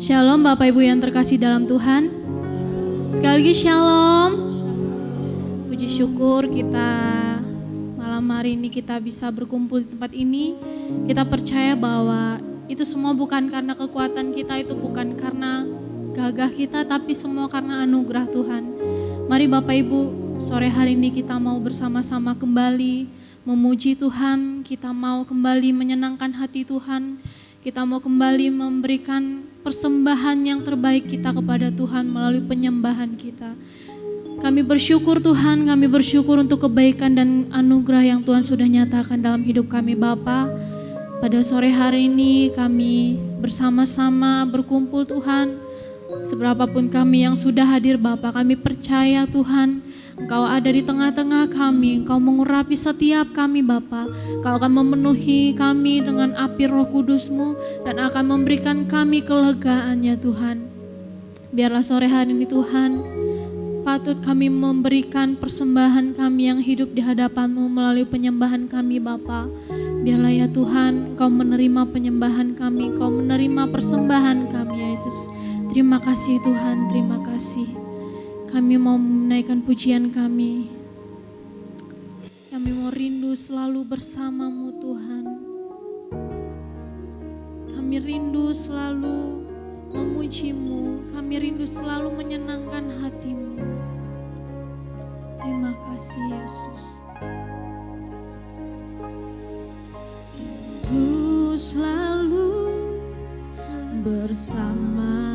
Shalom Bapak Ibu yang terkasih dalam Tuhan. Sekali lagi shalom. Puji syukur kita malam hari ini kita bisa berkumpul di tempat ini. Kita percaya bahwa itu semua bukan karena kekuatan kita, itu bukan karena gagah kita, tapi semua karena anugerah Tuhan. Mari Bapak Ibu, sore hari ini kita mau bersama-sama kembali memuji Tuhan. Kita mau kembali menyenangkan hati Tuhan. Kita mau kembali memberikan persembahan yang terbaik kita kepada Tuhan melalui penyembahan kita. Kami bersyukur Tuhan, kami bersyukur untuk kebaikan dan anugerah yang Tuhan sudah nyatakan dalam hidup kami Bapa. Pada sore hari ini kami bersama-sama berkumpul Tuhan. Seberapapun kami yang sudah hadir Bapa, kami percaya Tuhan, Engkau ada di tengah-tengah kami, Engkau mengurapi setiap kami Bapa. Engkau akan memenuhi kami dengan api Roh Kudus-Mu dan akan memberikan kami kelegaannya Tuhan. Biarlah sore hari ini Tuhan, patut kami memberikan persembahan kami yang hidup di hadapan-Mu melalui penyembahan kami Bapa. Biarlah ya Tuhan, Engkau menerima penyembahan kami, Engkau menerima persembahan kami ya Yesus. Terima kasih Tuhan, terima kasih. Kami mau menaikkan pujian kami. Kami mau rindu selalu bersama-Mu Tuhan. Kami rindu selalu memuji-Mu. Kami rindu selalu menyenangkan hati-Mu. Terima kasih Yesus. Rindu selalu bersama-Mu.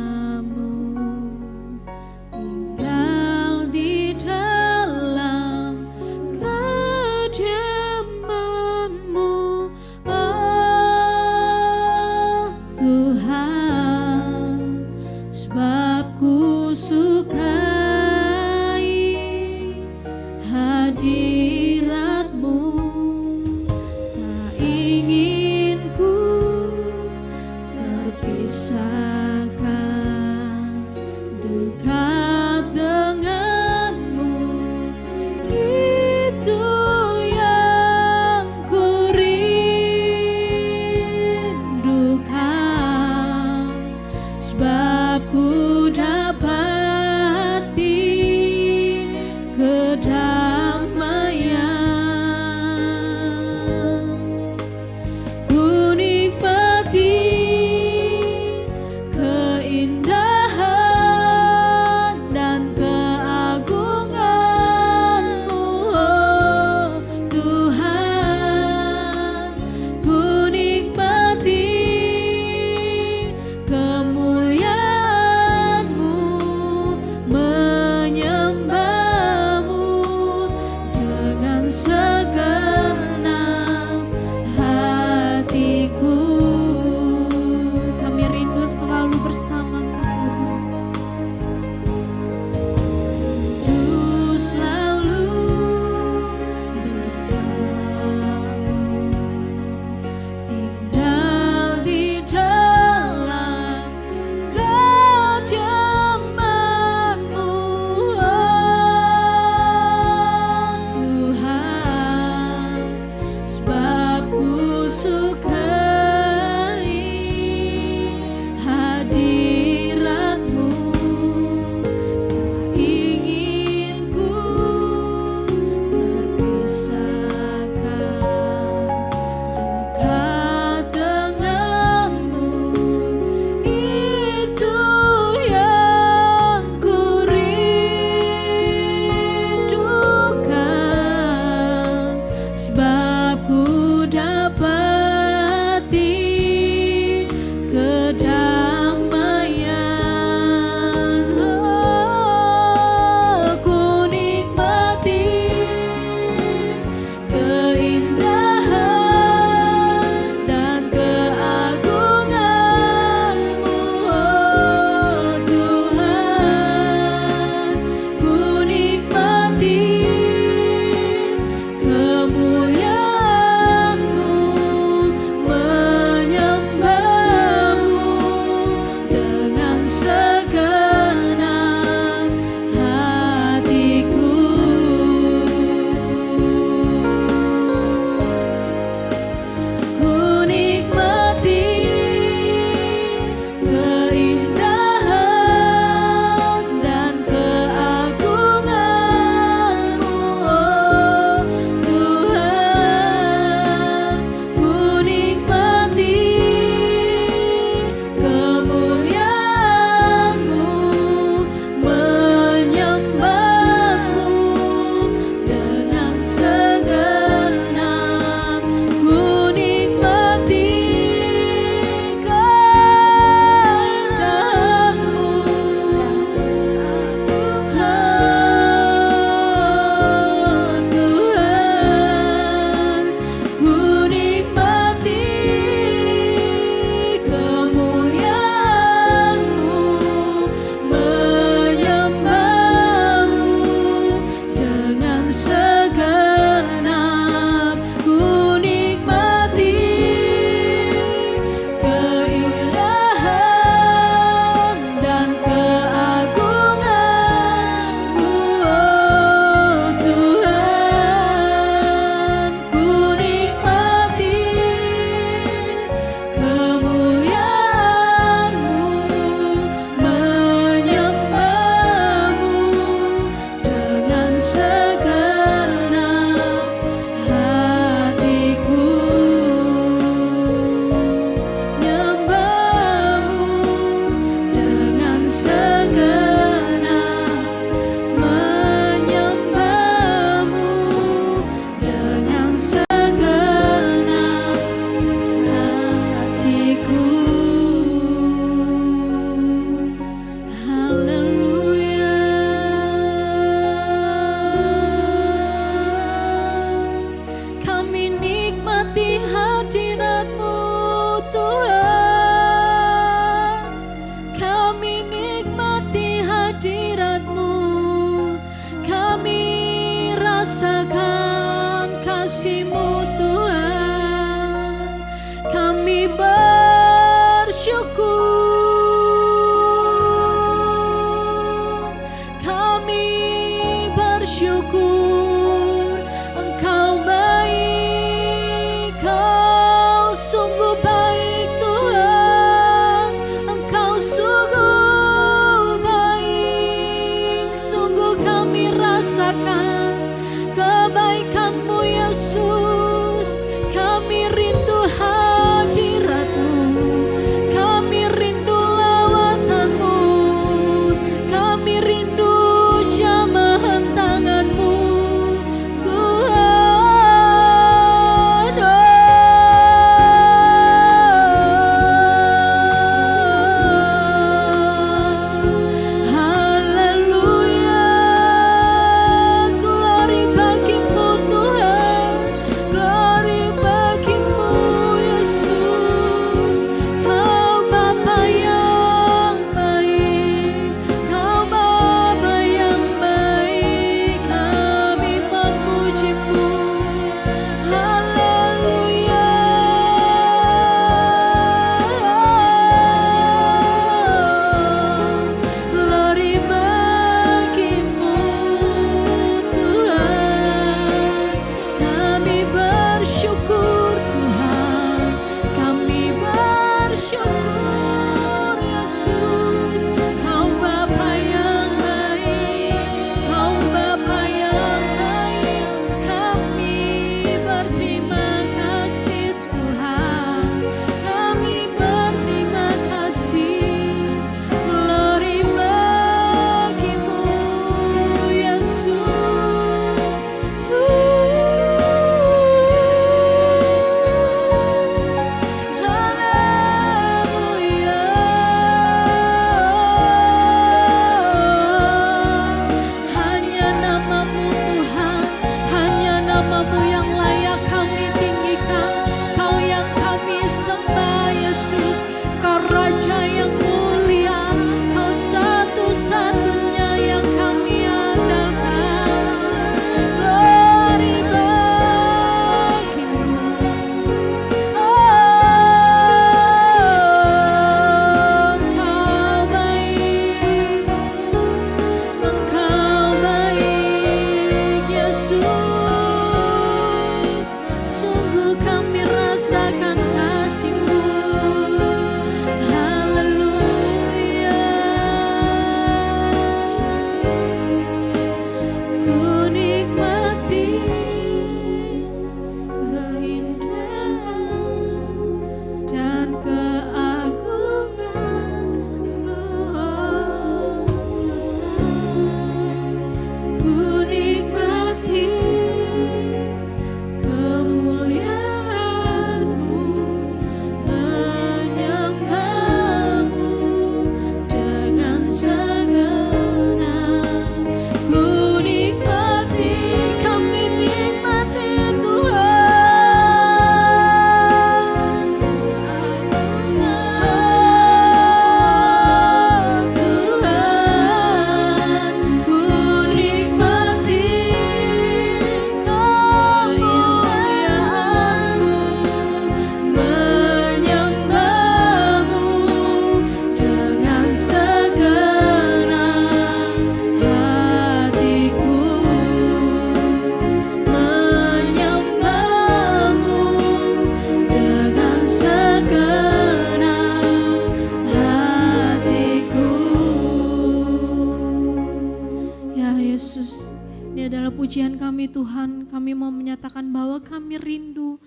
pujian kami Tuhan, kami mau menyatakan bahwa kami rindu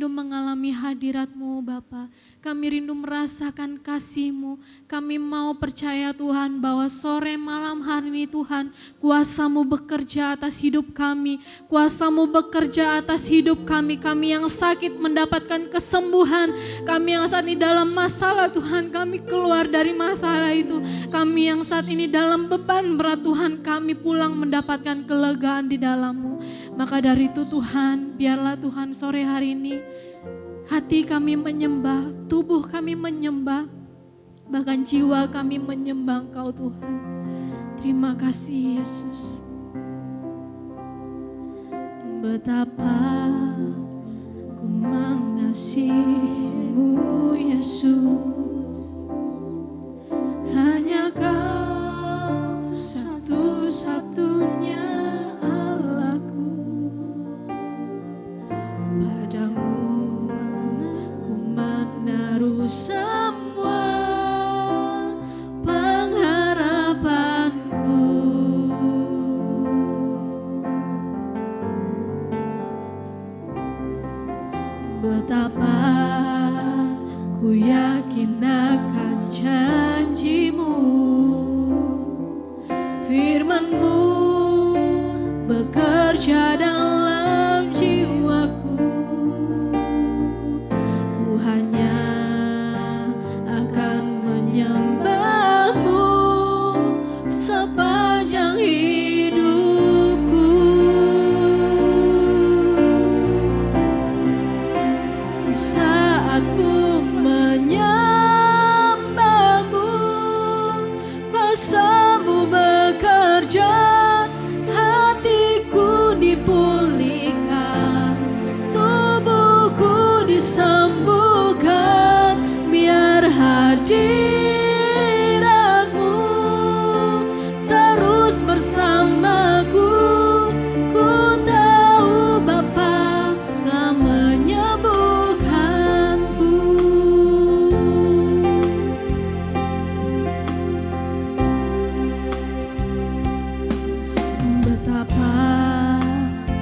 mengalami hadirat-Mu Bapa. Kami rindu merasakan kasih-Mu. Kami mau percaya Tuhan bahwa sore malam hari ini Tuhan, kuasa-Mu bekerja atas hidup kami. Kuasa-Mu bekerja atas hidup kami. Kami yang sakit mendapatkan kesembuhan. Kami yang saat ini dalam masalah Tuhan, kami keluar dari masalah itu. Kami yang saat ini dalam beban berat Tuhan, kami pulang mendapatkan kelegaan di dalam-Mu. Maka dari itu Tuhan, biarlah Tuhan sore hari ini hati kami menyembah, tubuh kami menyembah, bahkan jiwa kami menyembah Engkau Tuhan. Terima kasih Yesus. Betapa ku mengasihi-Mu Yesus, hanya Kau satu-satunya Allahku. Padamu ku menaruh semua pengharapanku. Betapa ku yakin akan janji-Mu, firman-Mu bekerja dalam jiwaku. Ku hanya akan menyembah-Mu sepanjang hidupku. Di saat ku menyembah-Mu, kuasa-Mu bekerja, hatiku dipulihkan, tubuhku disembuhkan, biar hadirat-Mu terus bersamaku. Ku tahu Bapa telah menyembuhkanku. Betapa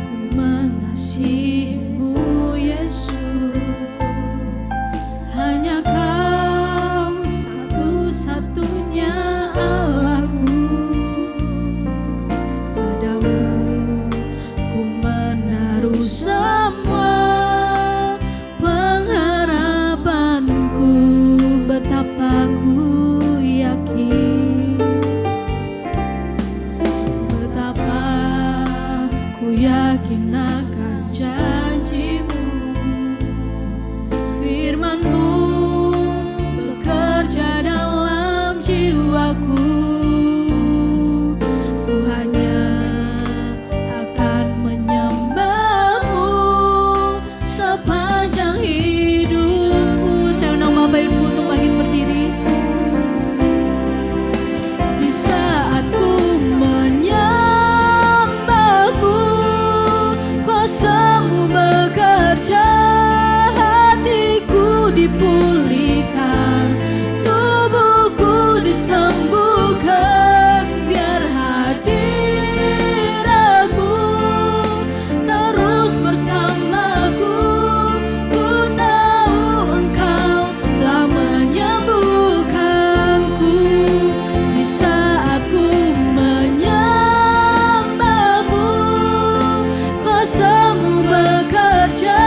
ku mengasihi-Mu Yesus, hanya Kau satu-satunya Allahku. Padamu ku menaruh semua pengharapanku. Betapa ku yakin, betapa ku yakin akan janji-Mu, firman-Mu bekerja dalam jiwaku. Ku hanya akan menyembah-Mu sepanjang hidupku. Saya undang Bapak Ibu untuk bangkit berdiri. Di saat ku menyembah-Mu, kuasa-Mu bekerja, hatiku dipulihkan, tubuhku disembuhkan, biar hadirat-Mu terus bersamaku. Ku tahu Engkau telah menyembuhkanku. Di saat ku menyembah-Mu, kuasa-Mu bekerja,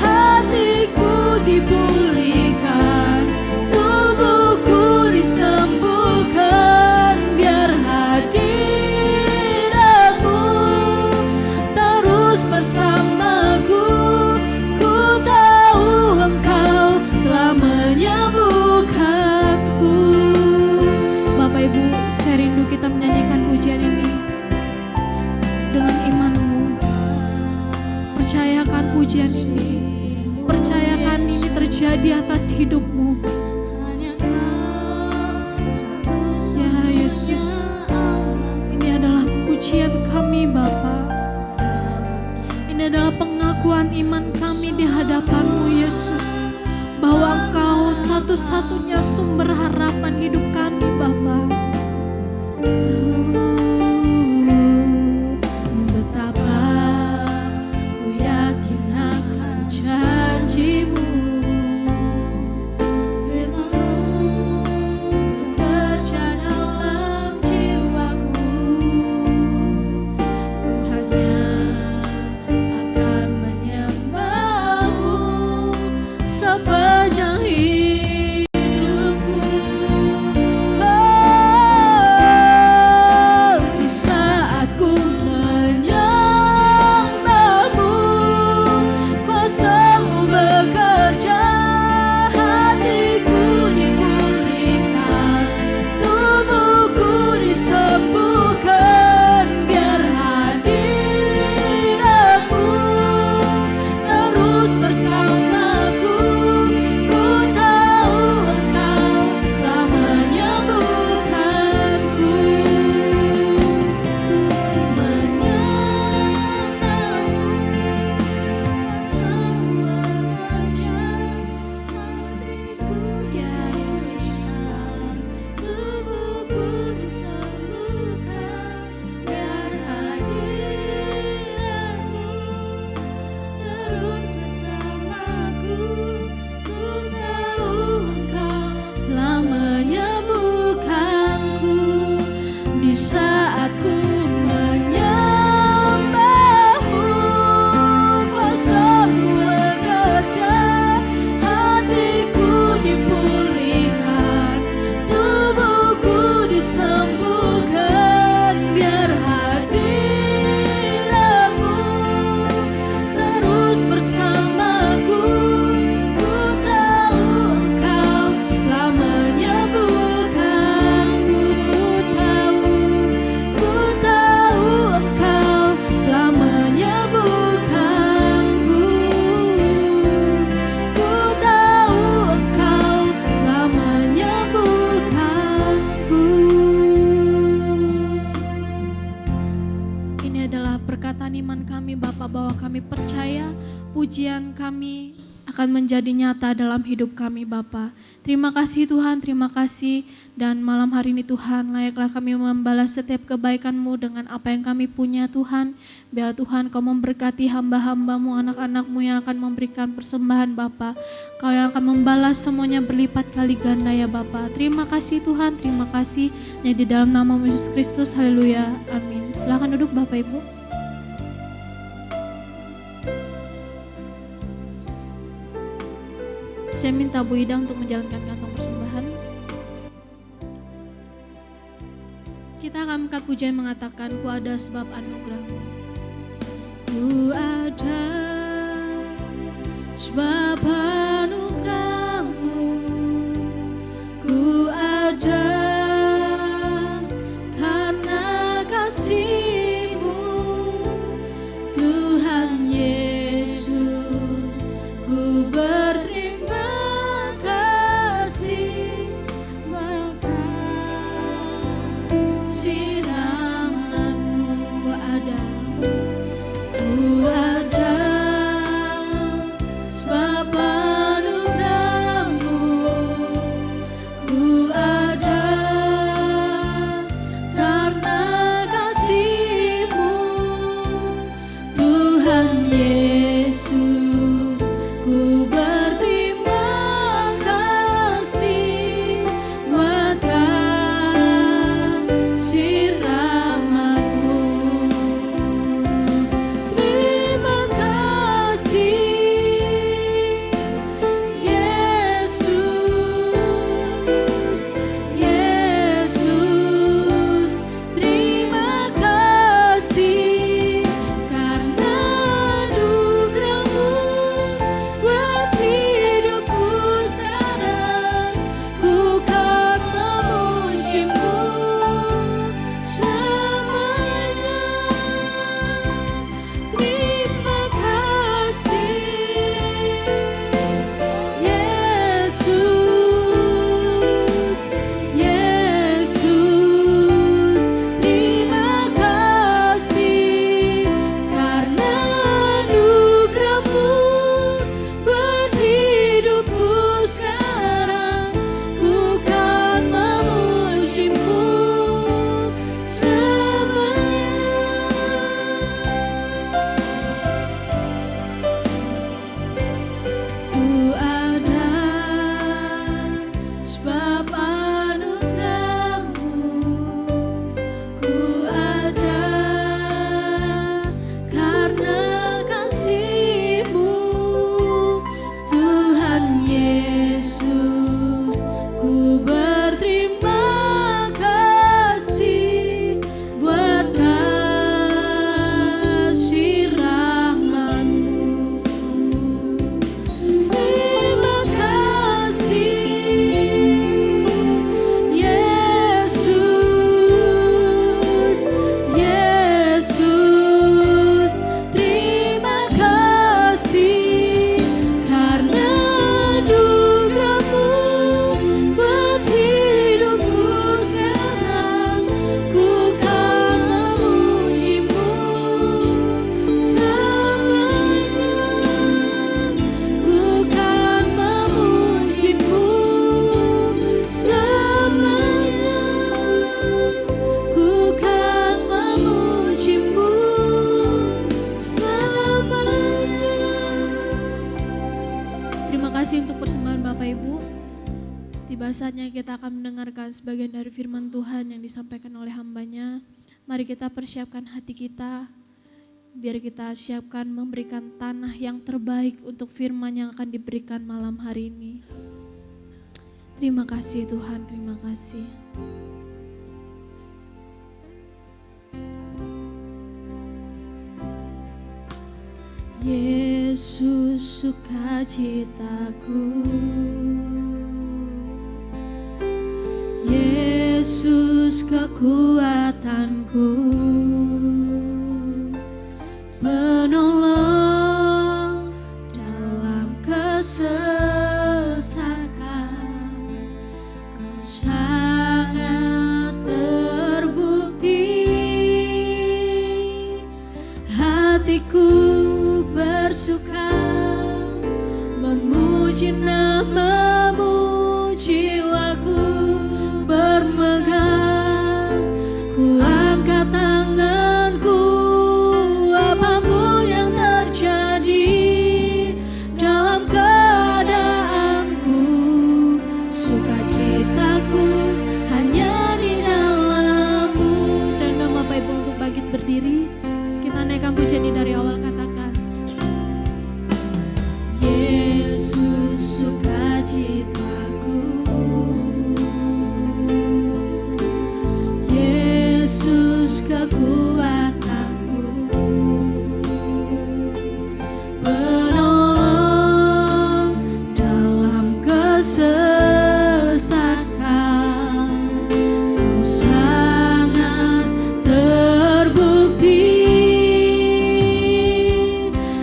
hatiku dipulihkan, tubuhku disembuhkan, biar hadirat-Mu terus bersamaku. Ku tahu Engkau telah menyembuhkanku. Bapak Ibu, saya rindu kita menyanyikan pujian ini dengan iman-Mu. Percayakan pujian ini, percayakan ini terjadi atas hidupmu. Ya Yesus, ini adalah pujian kami Bapa. Ini adalah pengakuan iman kami di hadapan-Mu Yesus, bahwa Engkau satu-satunya sumber harapan hidup kami Bapa. pujian kami akan menjadi nyata dalam hidup kami Bapa. Terima kasih Tuhan, terima kasih. Dan malam hari ini Tuhan, layaklah kami membalas setiap kebaikan-Mu dengan apa yang kami punya Tuhan. Biar Tuhan Kau memberkati hamba-hamba-Mu, anak-anak-Mu yang akan memberikan persembahan Bapa. Kau yang akan membalas semuanya berlipat kali ganda ya Bapa. Terima kasih Tuhan, terima kasih. Yang di dalam nama Yesus Kristus, haleluya, amin. Silakan duduk Bapak Ibu. Saya minta Bu Ida untuk menjalankan kantong persembahan. Kita akan angkat pujian mengatakan, ku ada sebab anugerah-Mu. Ku ada sebab anugerah-Mu. Ku ada karena kasih-Mu, Tuhan Yesus. Ku berterima See kita akan mendengarkan sebagian dari firman Tuhan yang disampaikan oleh hamba-Nya. Mari kita persiapkan hati kita, biar kita siapkan memberikan tanah yang terbaik untuk firman yang akan diberikan malam hari ini. Terima kasih Tuhan, terima kasih. Yesus sukacitaku, Yesus kekuatanku, penolong dalam kesesakan, Kau sangat terbukti. Hatiku bersuka memuji nama-Mu, jiwaku bermegah, ku angkat tanganku, apapun yang terjadi dalam keadaanku, sukacitaku hanya di dalam-Mu. Saya undang Bapak Ibu untuk bangkit berdiri, kita naikkan pujian ini dari awal, katakan Yesus sukacitaku, Yesus kekuatanku, penolong dalam kesesakan, Kau sangat terbukti.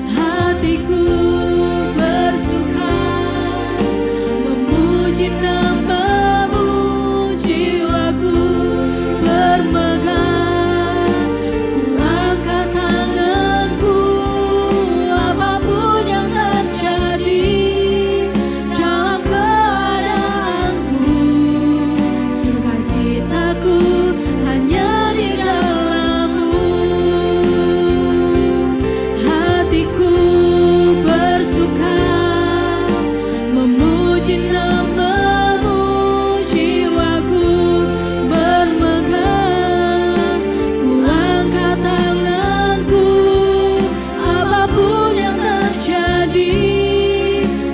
Hatiku bersuka memuji nama-Mu, jiwaku bermegah, ku angkat tanganku, apapun yang terjadi dalam keadaanku, sukacitaku hanya di dalam-Mu. Hatiku bersuka memuji nama-Mu, jiwaku bermegah, ku angkat tanganku, apapun yang terjadi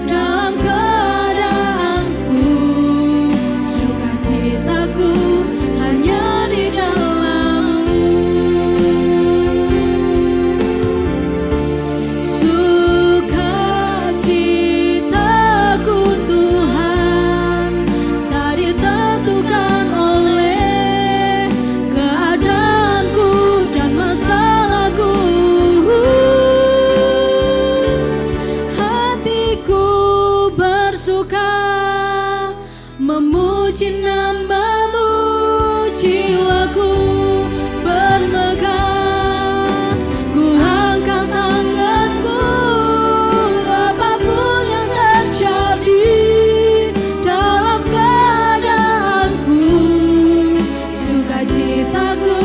dalam keadaanku, sukacitaku hanya di dalam-Mu. Sukacitaku Tuhan tak ditentukan oleh keadaanku dan masalahku. Hatiku bersuka memuji nama-Mu, jiwaku bermegah, ku angkat tanganku, apapun yang terjadi dalam keadaanku, sukacitaku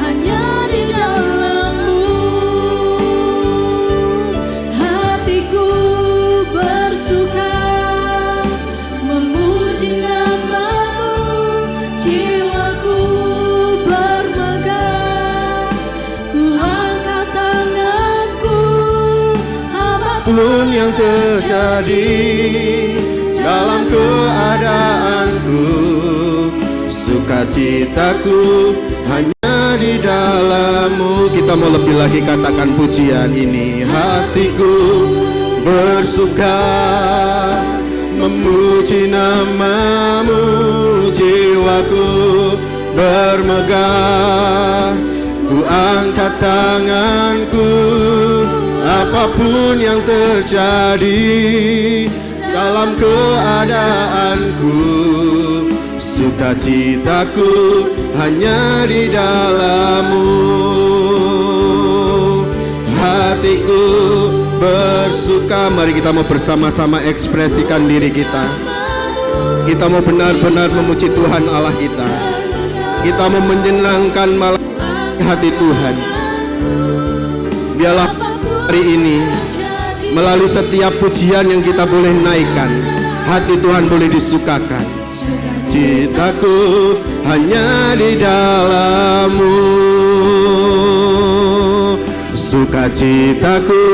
hanya di dalam-Mu. Hatiku bersuka memuji nama-Mu, jiwaku bermegah, ku angkat tanganku, Apapun yang terjadi dalam keadaanku, sukacitaku hanya di dalam-Mu. Kita mau lebih lagi katakan pujian ini. Hatiku bersuka memuji nama-Mu, jiwaku bermegah, ku angkat tanganku, apapun yang terjadi dalam keadaanku, sukacitaku hanya di dalam-Mu. Hatiku bersuka. Mari kita mau bersama-sama ekspresikan diri kita. Kita mau benar-benar memuji Tuhan Allah kita. Kita mau menyenangkan malam hati Tuhan. Biarlah hari ini melalui setiap pujian yang kita boleh naikkan, hati Tuhan boleh disukakan, Sukacitaku hanya di dalam-Mu. Sukacitaku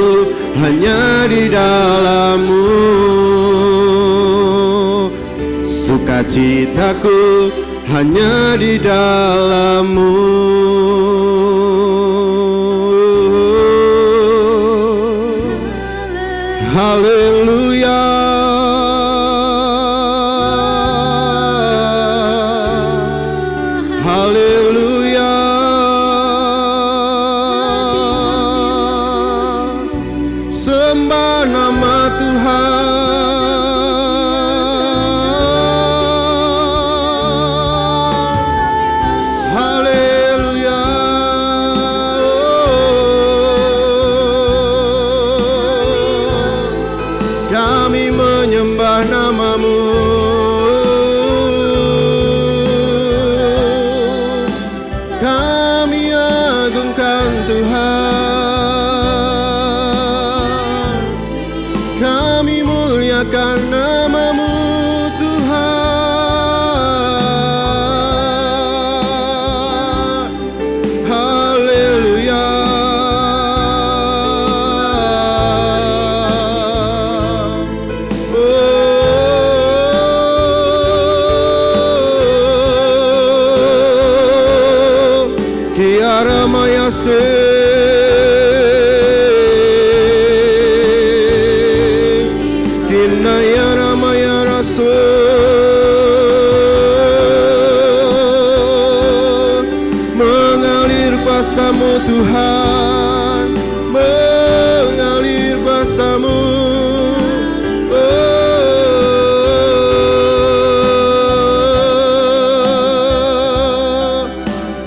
hanya di dalam-Mu. Sukacitaku hanya di dalam-Mu. Haleluya. Haleluya. Sembah nama Tuhan. Haleluya. Kami menyembah nama-Mu. Kami agungkan Tuhan. Kami muliakan nama-Mu Tuhan. Haleluya. Kiara maya se kinaya ramaya raso mengalir kuasa-Mu Tuhan, mengalir kuasa-Mu.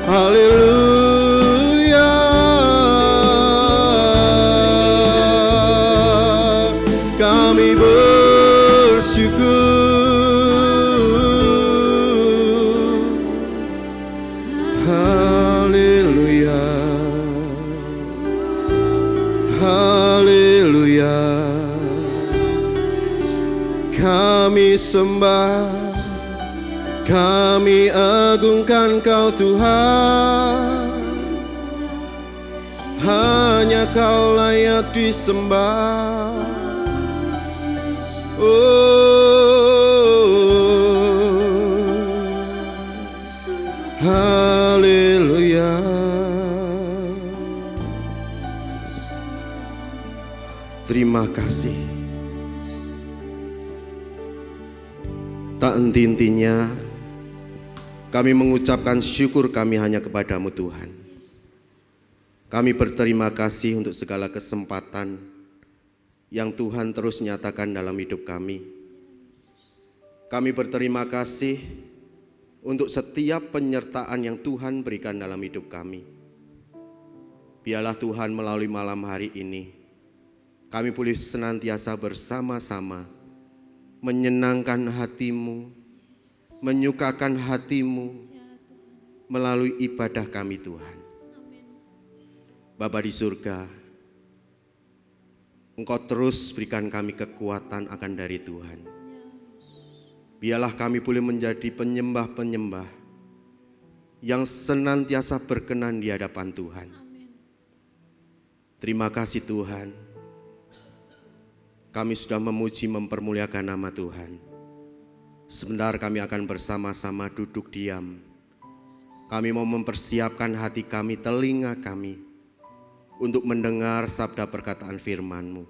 Haleluya. Kami bersyukur. Haleluya. Haleluya. Kami sembah, kami agungkan Kau Tuhan. Hanya Kau layak disembah. Haleluya. Terima kasih. Tak henti-hentinya kami mengucapkan syukur kami hanya kepada-Mu Tuhan. Kami berterima kasih untuk segala kesempatan yang Tuhan terus nyatakan dalam hidup kami. Kami berterima kasih untuk setiap penyertaan yang Tuhan berikan dalam hidup kami. Biarlah Tuhan melalui malam hari ini, kami boleh senantiasa bersama-sama menyenangkan hati-Mu, menyukakan hati-Mu melalui ibadah kami Tuhan. Bapa di surga, Engkau terus berikan kami kekuatan akan dari Tuhan. Biarlah kami boleh menjadi penyembah-penyembah yang senantiasa berkenan di hadapan Tuhan. Terima kasih Tuhan. Kami sudah memuji mempermuliakan nama Tuhan. Sebentar kami akan bersama-sama duduk diam. Kami mau mempersiapkan hati kami, telinga kami untuk mendengar sabda perkataan firman-Mu.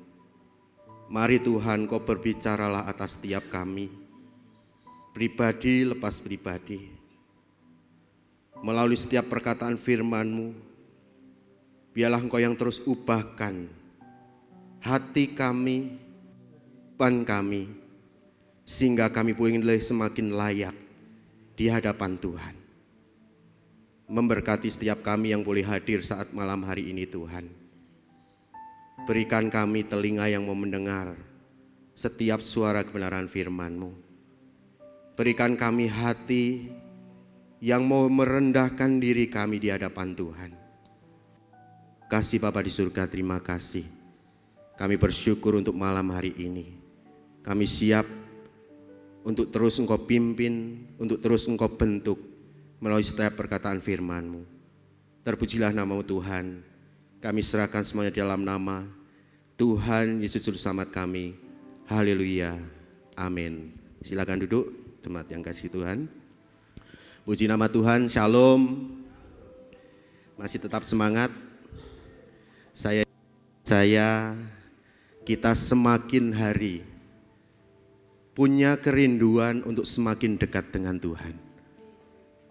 Mari Tuhan, Kau berbicaralah atas setiap kami, pribadi lepas pribadi. Melalui setiap perkataan firman-Mu, biarlah Engkau yang terus ubahkan hati kami, kehidupan kami, sehingga kami boleh semakin layak di hadapan Tuhan. Memberkati setiap kami yang boleh hadir saat malam hari ini Tuhan. Berikan kami telinga yang mau mendengar setiap suara kebenaran firman-Mu. Berikan kami hati yang mau merendahkan diri kami di hadapan Tuhan. Kasih Bapa di surga, terima kasih. Kami bersyukur untuk malam hari ini. Kami siap untuk terus Engkau pimpin, untuk terus Engkau bentuk melalui setiap perkataan firman-Mu. Terpujilah nama-Mu Tuhan. Kami serahkan semuanya dalam nama Tuhan Yesus Juru Selamat kami. Haleluya. Amin. Silakan duduk, jemaat yang kasih Tuhan. Puji nama Tuhan. Shalom. Masih tetap semangat. Kita semakin hari punya kerinduan untuk semakin dekat dengan Tuhan.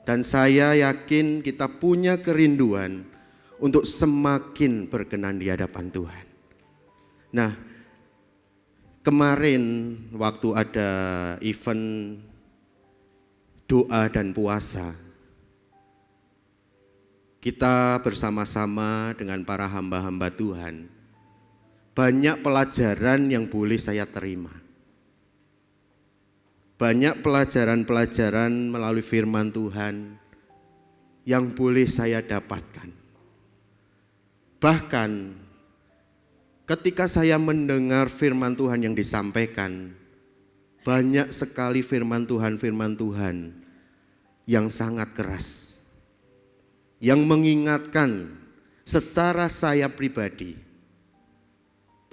Dan saya yakin kita punya kerinduan untuk semakin berkenan di hadapan Tuhan. Nah, kemarin waktu ada event doa dan puasa, kita bersama-sama dengan para hamba-hamba Tuhan, banyak pelajaran yang boleh saya terima. Banyak pelajaran-pelajaran melalui firman Tuhan yang boleh saya dapatkan. Bahkan ketika saya mendengar firman Tuhan yang disampaikan, banyak sekali firman Tuhan yang sangat keras, yang mengingatkan secara saya pribadi,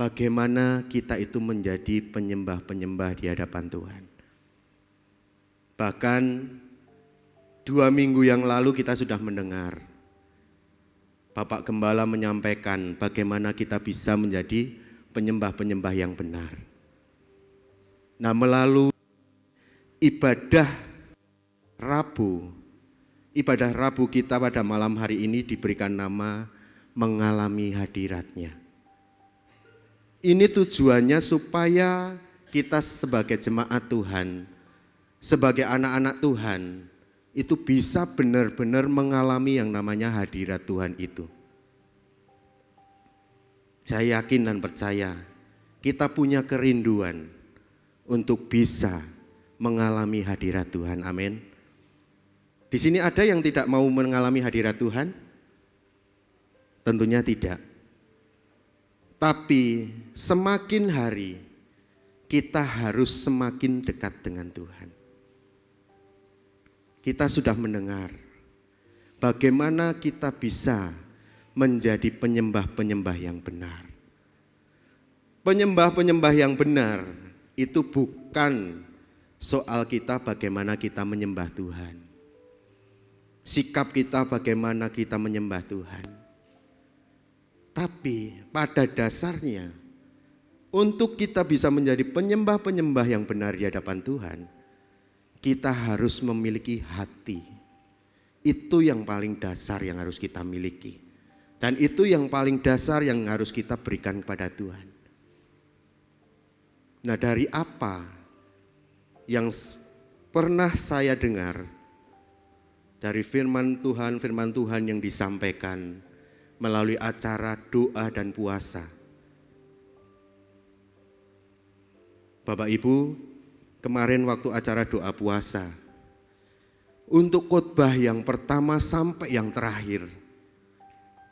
bagaimana kita itu menjadi penyembah-penyembah di hadapan Tuhan. Bahkan 2 minggu yang lalu kita sudah mendengar Bapak Gembala menyampaikan bagaimana kita bisa menjadi penyembah-penyembah yang benar. Nah, melalui ibadah Rabu kita pada malam hari ini diberikan nama mengalami hadirat-Nya. Ini tujuannya supaya kita sebagai jemaat Tuhan, sebagai anak-anak Tuhan, itu bisa benar-benar mengalami yang namanya hadirat Tuhan itu. Saya yakin dan percaya kita punya kerinduan untuk bisa mengalami hadirat Tuhan. Amin. Di sini ada yang tidak mau mengalami hadirat Tuhan? Tentunya tidak. Tapi semakin hari kita harus semakin dekat dengan Tuhan. Kita sudah mendengar bagaimana kita bisa menjadi penyembah-penyembah yang benar. Penyembah-penyembah yang benar itu bukan soal kita bagaimana kita menyembah Tuhan. Sikap kita bagaimana kita menyembah Tuhan. Tapi pada dasarnya untuk kita bisa menjadi penyembah-penyembah yang benar di hadapan Tuhan, kita harus memiliki hati. Itu yang paling dasar yang harus kita miliki. Dan itu yang paling dasar yang harus kita berikan kepada Tuhan. Nah, dari apa yang pernah saya dengar dari firman Tuhan yang disampaikan melalui acara doa dan puasa. Bapak Ibu, kemarin waktu acara doa puasa, untuk khotbah yang pertama sampai yang terakhir,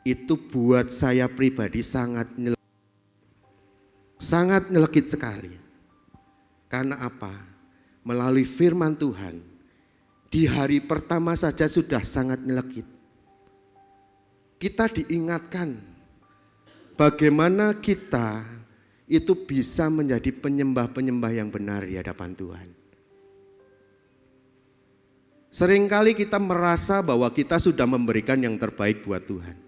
itu buat saya pribadi sangat nyelekit sekali. Karena apa? Melalui firman Tuhan, di hari pertama saja sudah sangat nyelekit. Kita diingatkan bagaimana kita itu bisa menjadi penyembah-penyembah yang benar di hadapan Tuhan. Seringkali kita merasa bahwa kita sudah memberikan yang terbaik buat Tuhan.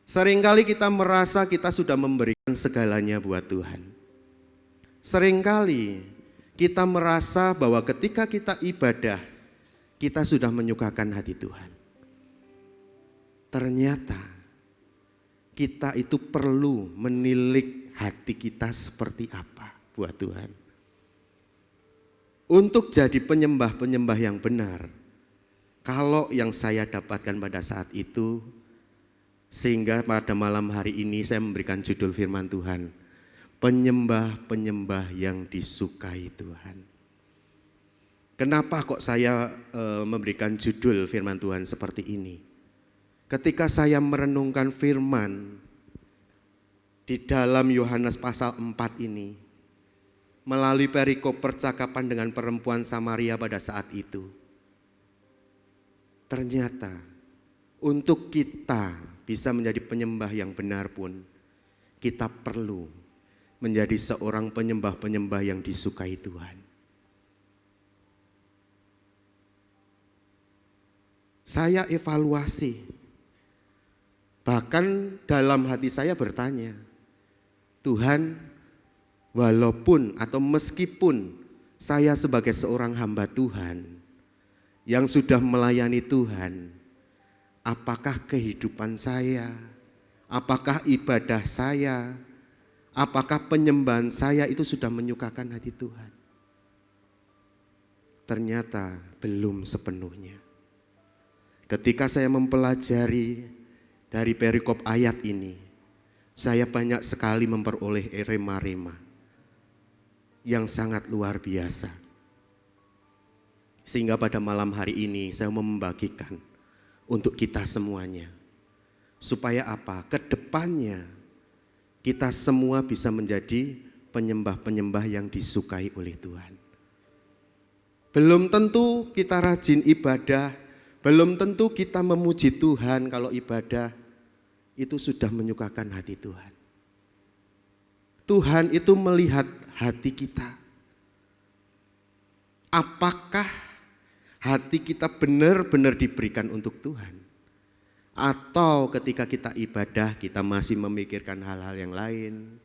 Seringkali kita merasa kita sudah memberikan segalanya buat Tuhan. Seringkali kita merasa bahwa ketika kita ibadah, kita sudah menyukakan hati Tuhan. Ternyata kita itu perlu menilik hati kita seperti apa buat Tuhan. Untuk jadi penyembah-penyembah yang benar, kalau yang saya dapatkan pada saat itu, sehingga pada malam hari ini saya memberikan judul firman Tuhan, penyembah-penyembah yang disukai Tuhan. Kenapa kok saya memberikan judul firman Tuhan seperti ini? Ketika saya merenungkan firman di dalam Yohanes pasal 4 ini, melalui perikop percakapan dengan perempuan Samaria pada saat itu. Ternyata untuk kita bisa menjadi penyembah yang benar pun, kita perlu menjadi seorang penyembah-penyembah yang disukai Tuhan. Saya evaluasi, bahkan dalam hati saya bertanya, Tuhan, walaupun atau meskipun saya sebagai seorang hamba Tuhan yang sudah melayani Tuhan, apakah kehidupan saya, apakah ibadah saya, apakah penyembahan saya itu sudah menyukakan hati Tuhan? Ternyata belum sepenuhnya. Ketika saya mempelajari dari perikop ayat ini, saya banyak sekali memperoleh rema-rema yang sangat luar biasa. Sehingga pada malam hari ini saya mau membagikan untuk kita semuanya. Supaya apa? Kedepannya kita semua bisa menjadi penyembah-penyembah yang disukai oleh Tuhan. Belum tentu kita rajin ibadah, belum tentu kita memuji Tuhan kalau ibadah itu sudah menyukakan hati Tuhan. Tuhan itu melihat hati kita. Apakah hati kita benar-benar diberikan untuk Tuhan? Atau ketika kita ibadah kita masih memikirkan hal-hal yang lain,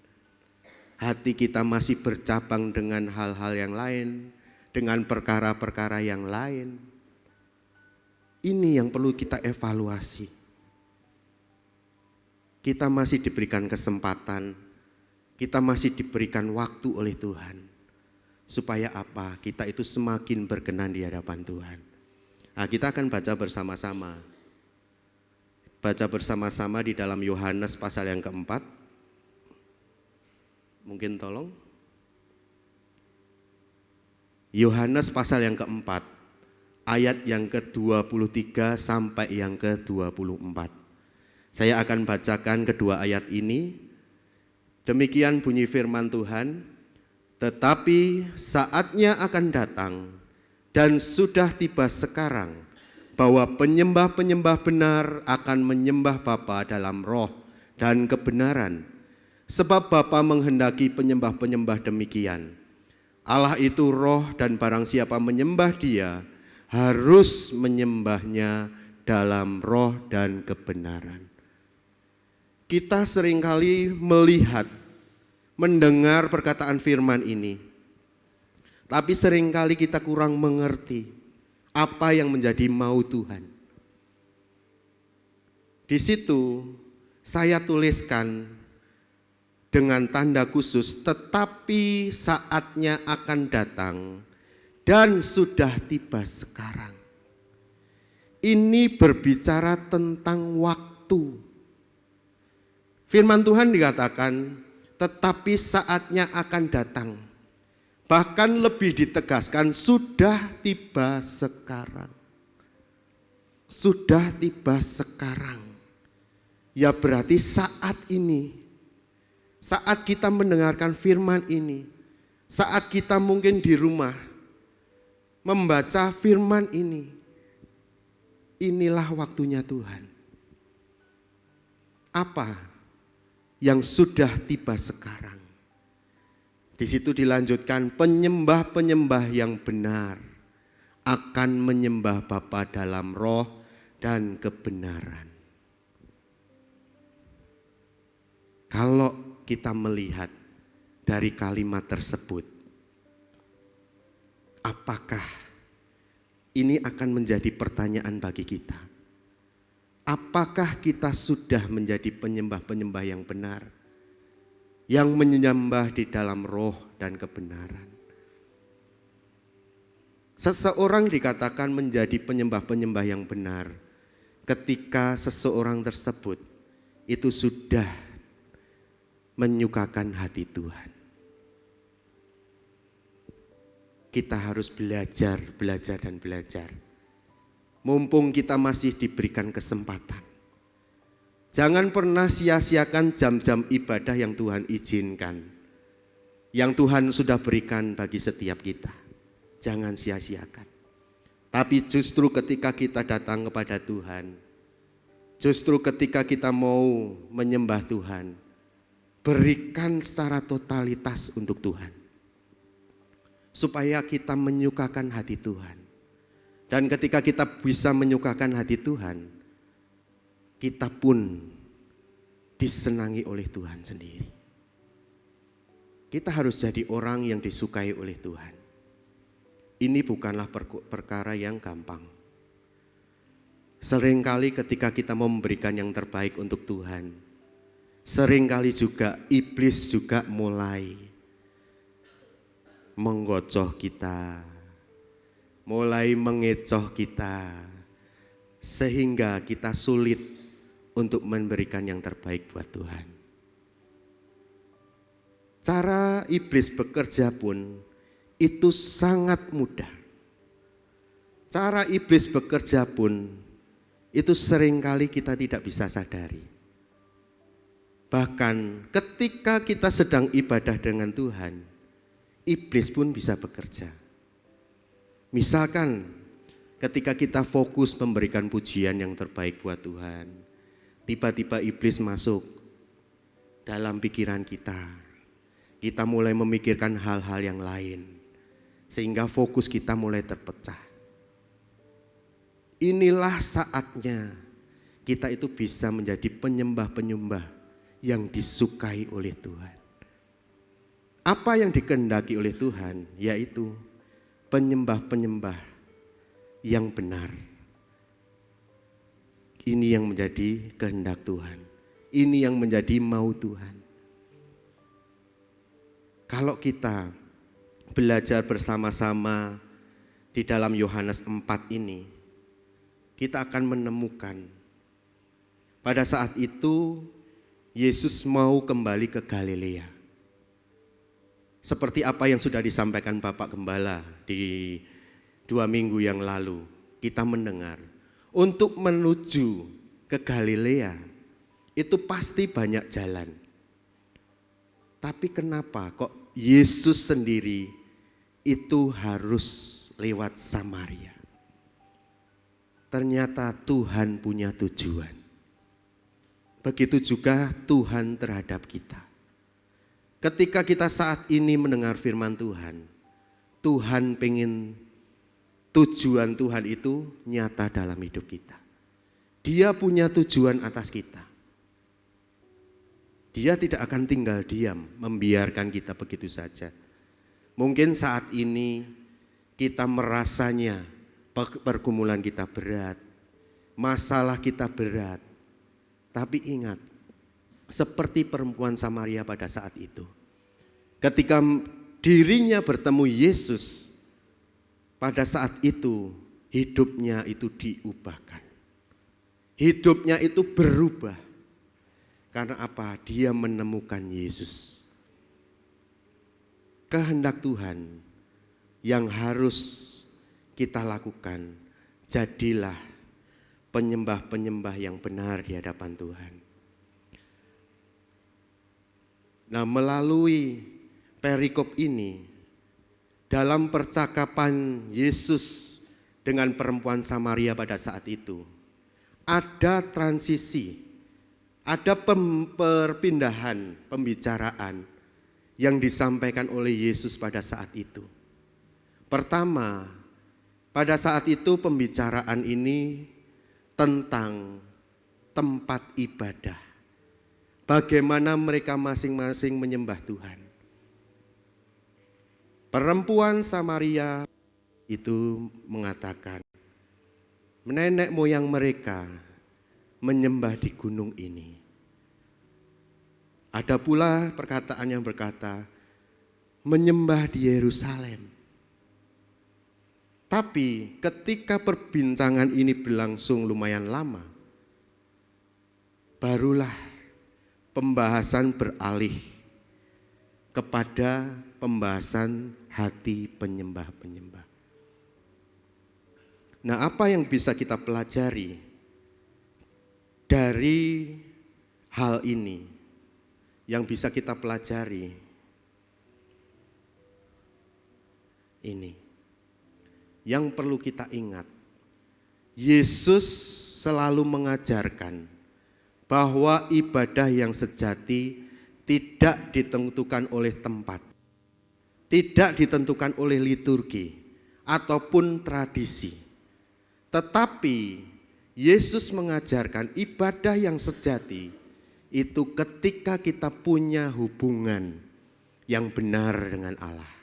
hati kita masih bercabang dengan hal-hal yang lain, dengan perkara-perkara yang lain. Ini yang perlu kita evaluasi. Kita masih diberikan kesempatan, kita masih diberikan waktu oleh Tuhan. Supaya apa? Kita itu semakin berkenan di hadapan Tuhan. Nah, kita akan baca bersama-sama. Baca bersama-sama di dalam Yohanes pasal yang keempat. Mungkin tolong. Yohanes pasal yang keempat. Ayat yang ke-23 sampai yang ke-24. Saya akan bacakan kedua ayat ini. Demikian bunyi firman Tuhan, tetapi saatnya akan datang dan sudah tiba sekarang bahwa penyembah-penyembah benar akan menyembah Bapa dalam roh dan kebenaran. Sebab Bapa menghendaki penyembah-penyembah demikian. Allah itu roh dan barang siapa menyembah Dia harus menyembahnya dalam roh dan kebenaran. Kita seringkali melihat, mendengar perkataan firman ini, tapi seringkali kita kurang mengerti apa yang menjadi mau Tuhan. Di situ saya tuliskan dengan tanda khusus, tetapi saatnya akan datang dan sudah tiba sekarang. Ini berbicara tentang waktu. Firman Tuhan dikatakan, tetapi saatnya akan datang. Bahkan lebih ditegaskan, sudah tiba sekarang. Sudah tiba sekarang. Ya berarti saat ini, saat kita mendengarkan firman ini, saat kita mungkin di rumah, membaca firman ini, inilah waktunya Tuhan. Apa yang sudah tiba sekarang? Di situ dilanjutkan, penyembah-penyembah yang benar akan menyembah Bapa dalam roh dan kebenaran. Kalau kita melihat dari kalimat tersebut, apakah ini akan menjadi pertanyaan bagi kita? Apakah kita sudah menjadi penyembah-penyembah yang benar, yang menyembah di dalam roh dan kebenaran? Seseorang dikatakan menjadi penyembah-penyembah yang benar ketika seseorang tersebut itu sudah menyukakan hati Tuhan. Kita harus belajar dan belajar. Mumpung kita masih diberikan kesempatan. Jangan pernah sia-siakan jam-jam ibadah yang Tuhan izinkan. yang Tuhan sudah berikan bagi setiap kita. Jangan sia-siakan. Tapi justru ketika kita datang kepada Tuhan, justru ketika kita mau menyembah Tuhan, berikan secara totalitas untuk Tuhan. Supaya kita menyukakan hati Tuhan. Dan ketika kita bisa menyukakan hati Tuhan, kita pun disenangi oleh Tuhan sendiri. Kita harus jadi orang yang disukai oleh Tuhan. Ini bukanlah perkara yang gampang. Seringkali ketika kita mau memberikan yang terbaik untuk Tuhan, seringkali juga iblis juga mulai menggocoh kita, mulai mengecoh kita, sehingga kita sulit untuk memberikan yang terbaik buat Tuhan. Cara iblis bekerja pun itu sangat mudah. Cara iblis bekerja pun itu seringkali kita tidak bisa sadari. Bahkan ketika kita sedang ibadah dengan Tuhan, iblis pun bisa bekerja. Misalkan ketika kita fokus memberikan pujian yang terbaik buat Tuhan, tiba-tiba iblis masuk dalam pikiran kita. Kita mulai memikirkan hal-hal yang lain, sehingga fokus kita mulai terpecah. Inilah saatnya kita itu bisa menjadi penyembah-penyembah yang disukai oleh Tuhan. Apa yang dikehendaki oleh Tuhan, yaitu penyembah-penyembah yang benar. Ini yang menjadi kehendak Tuhan. Ini yang menjadi mau Tuhan. Kalau kita belajar bersama-sama di dalam Yohanes 4 ini, kita akan menemukan pada saat itu Yesus mau kembali ke Galilea. Seperti apa yang sudah disampaikan Bapak Gembala di 2 minggu yang lalu, kita mendengar untuk menuju ke Galilea itu pasti banyak jalan. Tapi kenapa kok Yesus sendiri itu harus lewat Samaria? Ternyata Tuhan punya tujuan. Begitu juga Tuhan terhadap kita. Ketika kita saat ini mendengar firman Tuhan, Tuhan pengen tujuan Tuhan itu nyata dalam hidup kita. Dia punya tujuan atas kita. Dia tidak akan tinggal diam, membiarkan kita begitu saja. Mungkin saat ini kita merasanya pergumulan kita berat, masalah kita berat. Tapi ingat, seperti perempuan Samaria pada saat itu. Ketika dirinya bertemu Yesus, pada saat itu hidupnya itu diubahkan. Hidupnya itu berubah. Karena apa? Dia menemukan Yesus. Kehendak Tuhan yang harus kita lakukan, jadilah penyembah-penyembah yang benar di hadapan Tuhan. Nah, melalui perikop ini, dalam percakapan Yesus dengan perempuan Samaria pada saat itu, ada transisi, ada perpindahan pembicaraan yang disampaikan oleh Yesus pada saat itu. Pertama, pada saat itu pembicaraan ini tentang tempat ibadah. Bagaimana mereka masing-masing menyembah Tuhan. Perempuan Samaria itu mengatakan, nenek moyang mereka menyembah di gunung ini. Ada pula perkataan yang berkata, menyembah di Yerusalem. Tapi ketika perbincangan ini berlangsung lumayan lama, barulah pembahasan beralih kepada pembahasan hati penyembah-penyembah. Nah, apa yang bisa kita pelajari dari hal ini? Yang bisa kita pelajari, ini. Yang perlu kita ingat, Yesus selalu mengajarkan bahwa ibadah yang sejati tidak ditentukan oleh tempat, tidak ditentukan oleh liturgi ataupun tradisi. Tetapi Yesus mengajarkan ibadah yang sejati itu ketika kita punya hubungan yang benar dengan Allah.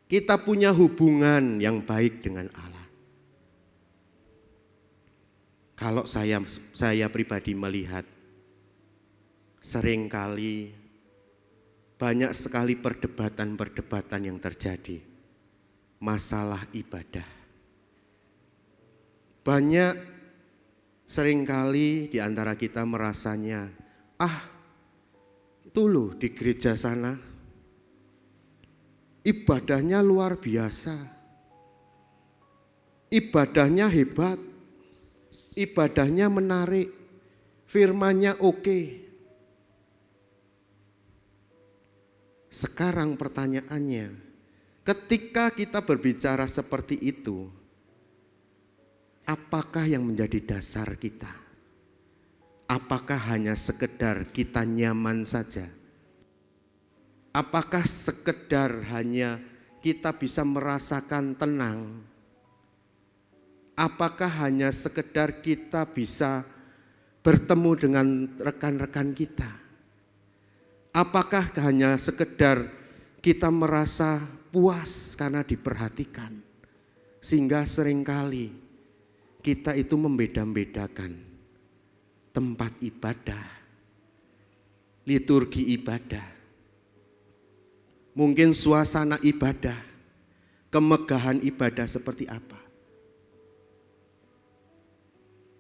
Kita punya hubungan yang baik dengan Allah. Kalau saya pribadi melihat, seringkali banyak sekali perdebatan-perdebatan yang terjadi. Masalah ibadah. Banyak seringkali di antara kita merasanya, itu loh di gereja sana, ibadahnya luar biasa. Ibadahnya hebat. Ibadahnya menarik. Firmannya oke. Sekarang pertanyaannya, ketika kita berbicara seperti itu, apakah yang menjadi dasar kita? Apakah hanya sekedar kita nyaman saja? Apakah sekedar hanya kita bisa merasakan tenang? Apakah hanya sekedar kita bisa bertemu dengan rekan-rekan kita? Apakah hanya sekedar kita merasa puas karena diperhatikan? Sehingga seringkali kita itu membeda-bedakan tempat ibadah, liturgi ibadah, mungkin suasana ibadah, kemegahan ibadah seperti apa.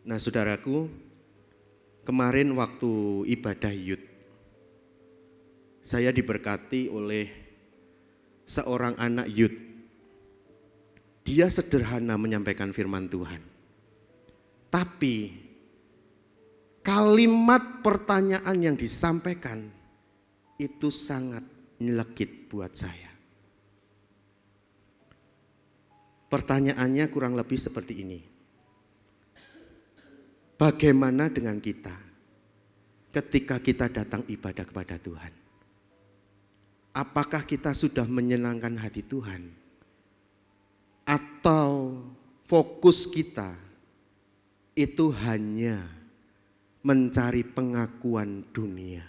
Nah saudaraku, kemarin waktu ibadah Yud, saya diberkati oleh seorang anak Yud. Dia sederhana menyampaikan firman Tuhan. Tapi kalimat pertanyaan yang disampaikan itu sangat nyelekit buat saya. Pertanyaannya kurang lebih seperti ini. Bagaimana dengan kita ketika kita datang ibadah kepada Tuhan? Apakah kita sudah menyenangkan hati Tuhan? Atau fokus kita itu hanya mencari pengakuan dunia?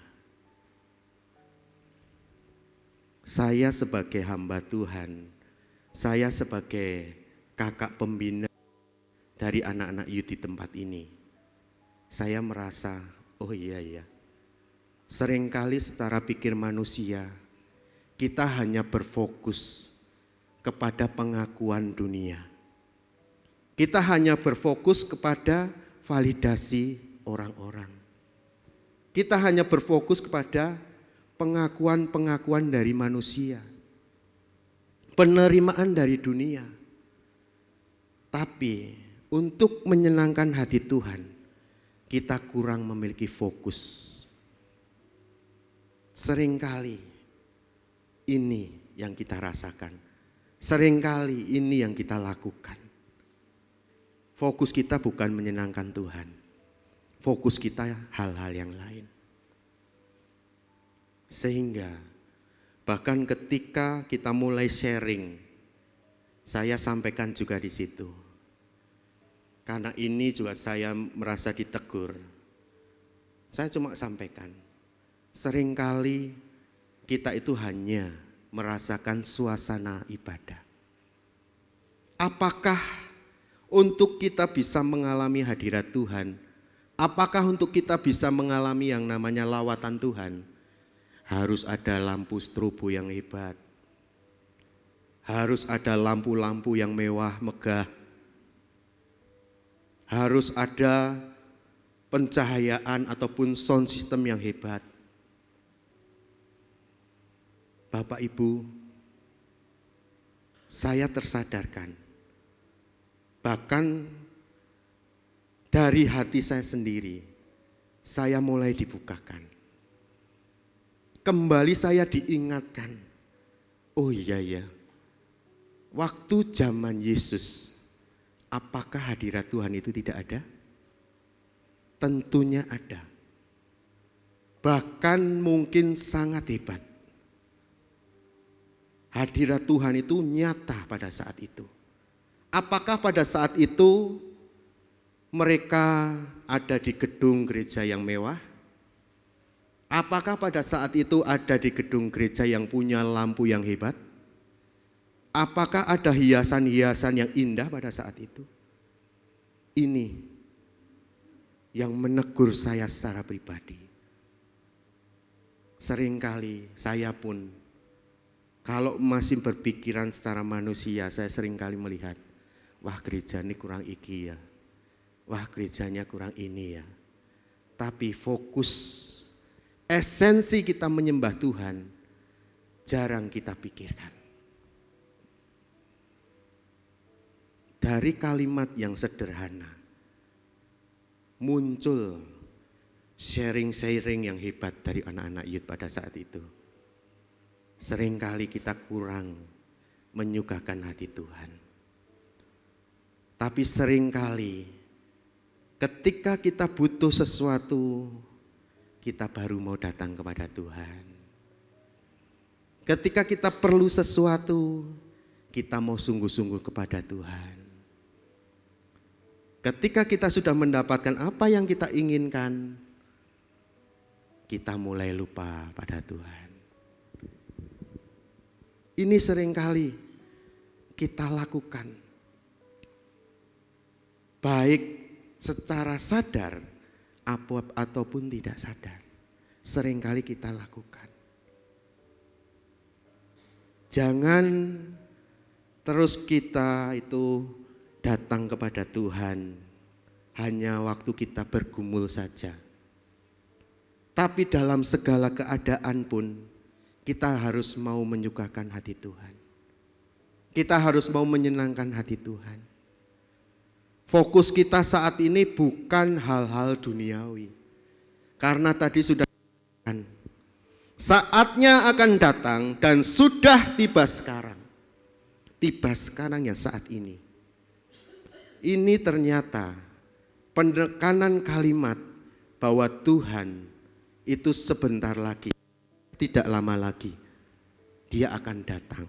Saya sebagai hamba Tuhan, saya sebagai kakak pembina dari anak-anak youth di tempat ini, saya merasa, oh iya, seringkali secara pikir manusia, kita hanya berfokus kepada pengakuan dunia. Kita hanya berfokus kepada validasi orang-orang. Kita hanya berfokus kepada pengakuan-pengakuan dari manusia, penerimaan dari dunia. Tapi untuk menyenangkan hati Tuhan, kita kurang memiliki fokus. Seringkali ini yang kita rasakan. Seringkali ini yang kita lakukan. Fokus kita bukan menyenangkan Tuhan. Fokus kita hal-hal yang lain. Sehingga bahkan ketika kita mulai sharing, saya sampaikan juga di situ. Karena ini juga saya merasa ditegur. Saya cuma sampaikan, seringkali kita itu hanya merasakan suasana ibadah. Apakah untuk kita bisa mengalami hadirat Tuhan, apakah untuk kita bisa mengalami yang namanya lawatan Tuhan, harus ada lampu strobo yang hebat, harus ada lampu-lampu yang mewah, megah, harus ada pencahayaan ataupun sound system yang hebat. Bapak Ibu, saya tersadarkan, bahkan dari hati saya sendiri, saya mulai dibukakan. Kembali saya diingatkan, oh iya, waktu zaman Yesus, apakah hadirat Tuhan itu tidak ada? Tentunya ada. Bahkan mungkin sangat hebat. Hadirat Tuhan itu nyata pada saat itu. Apakah pada saat itu mereka ada di gedung gereja yang mewah? Apakah pada saat itu ada di gedung gereja yang punya lampu yang hebat? Apakah ada hiasan-hiasan yang indah pada saat itu? Ini yang menegur saya secara pribadi. Seringkali saya pun kalau masih berpikiran secara manusia, saya seringkali melihat, wah gereja ini kurang iki ya, wah gerejanya kurang ini ya. Tapi fokus esensi kita menyembah Tuhan jarang kita pikirkan. Dari kalimat yang sederhana muncul sharing-sharing yang hebat dari anak-anak youth pada saat itu. Seringkali kita kurang menyukakan hati Tuhan. Tapi seringkali ketika kita butuh sesuatu, kita baru mau datang kepada Tuhan. Ketika kita perlu sesuatu, kita mau sungguh-sungguh kepada Tuhan. Ketika kita sudah mendapatkan apa yang kita inginkan, kita mulai lupa pada Tuhan. Ini seringkali kita lakukan, baik secara sadar ataupun tidak sadar. Seringkali kita lakukan. Jangan terus kita itu datang kepada Tuhan hanya waktu kita bergumul saja. Tapi dalam segala keadaan pun kita harus mau menyukakan hati Tuhan. Kita harus mau menyenangkan hati Tuhan. Fokus kita saat ini bukan hal-hal duniawi. Karena tadi sudah dikatakan, saatnya akan datang dan sudah tiba sekarang. Tiba sekarang yang saat ini. Ini ternyata penekanan kalimat bahwa Tuhan itu sebentar lagi, tidak lama lagi, Dia akan datang.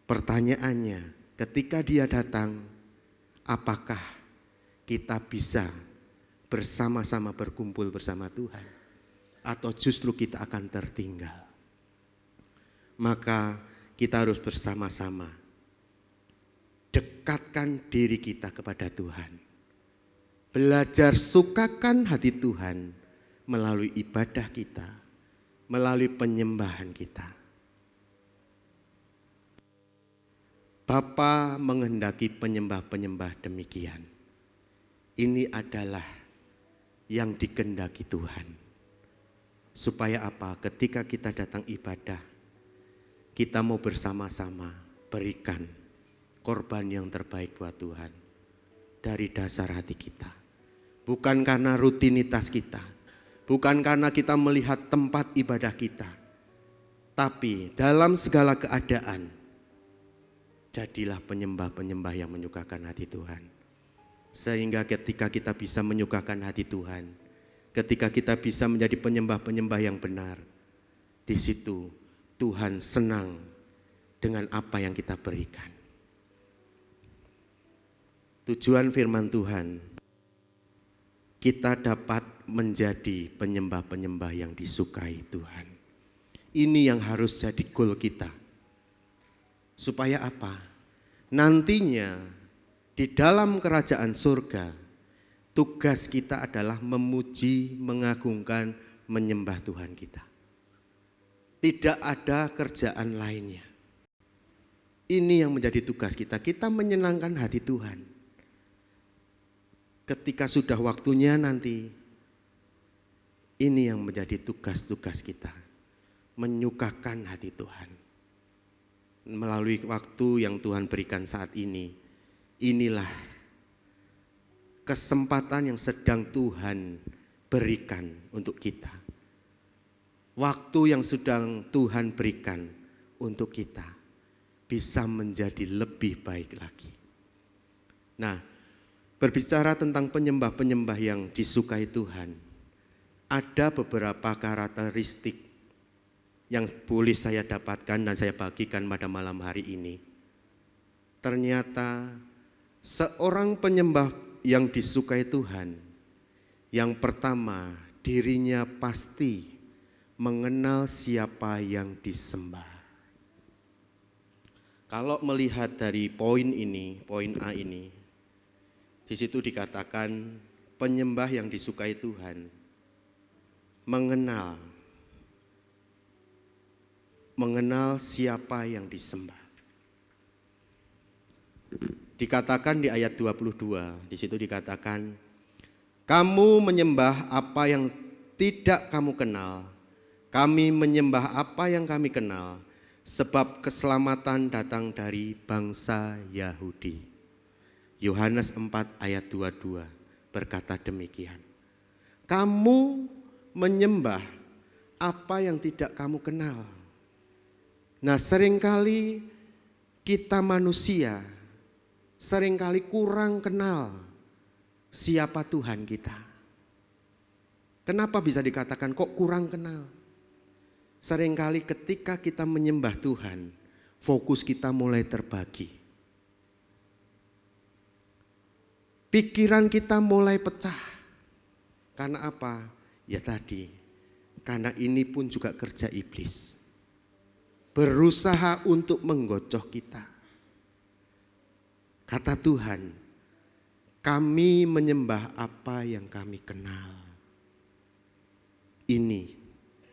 Pertanyaannya, ketika Dia datang, apakah kita bisa bersama-sama berkumpul bersama Tuhan? Atau justru kita akan tertinggal? Maka kita harus bersama-sama dekatkan diri kita kepada Tuhan. Belajar sukakan hati Tuhan melalui ibadah kita, melalui penyembahan kita. Bapa menghendaki penyembah-penyembah demikian. Ini adalah yang dikehendaki Tuhan. Supaya apa? Ketika kita datang ibadah, kita mau bersama-sama berikan korban yang terbaik buat Tuhan. Dari dasar hati kita. Bukan karena rutinitas kita. Bukan karena kita melihat tempat ibadah kita. Tapi dalam segala keadaan, jadilah penyembah-penyembah yang menyukakan hati Tuhan. Sehingga ketika kita bisa menyukakan hati Tuhan, ketika kita bisa menjadi penyembah-penyembah yang benar, di situ Tuhan senang dengan apa yang kita berikan. Tujuan firman Tuhan, kita dapat menjadi penyembah-penyembah yang disukai Tuhan. Ini yang harus jadi goal kita. Supaya apa? Nantinya di dalam kerajaan surga, tugas kita adalah memuji, mengagungkan, menyembah Tuhan kita. Tidak ada kerjaan lainnya. Ini yang menjadi tugas kita. Kita menyenangkan hati Tuhan. Ketika sudah waktunya nanti, ini yang menjadi tugas-tugas kita. Menyukakan hati Tuhan. Melalui waktu yang Tuhan berikan saat ini, inilah kesempatan yang sedang Tuhan berikan untuk kita. Waktu yang sedang Tuhan berikan untuk kita. bisa menjadi lebih baik lagi. Nah, berbicara tentang penyembah-penyembah yang disukai Tuhan, ada beberapa karakteristik yang boleh saya dapatkan dan saya bagikan pada malam hari ini. Ternyata seorang penyembah yang disukai Tuhan, yang pertama, dirinya pasti mengenal siapa yang disembah. Kalau melihat dari poin ini, poin A ini, di situ dikatakan penyembah yang disukai Tuhan mengenal siapa yang disembah. Dikatakan di ayat 22, di situ dikatakan, kamu menyembah apa yang tidak kamu kenal, kami menyembah apa yang kami kenal, sebab keselamatan datang dari bangsa Yahudi. Yohanes 4 ayat 22 berkata demikian. Kamu menyembah apa yang tidak kamu kenal. Nah, seringkali kita manusia seringkali kurang kenal siapa Tuhan kita. Kenapa bisa dikatakan kok kurang kenal? Seringkali ketika kita menyembah Tuhan, fokus kita mulai terbagi. Pikiran kita mulai pecah. Karena apa? Ya tadi, karena ini pun juga kerja iblis. Berusaha untuk menggocoh kita. Kata Tuhan, kami menyembah apa yang kami kenal. Ini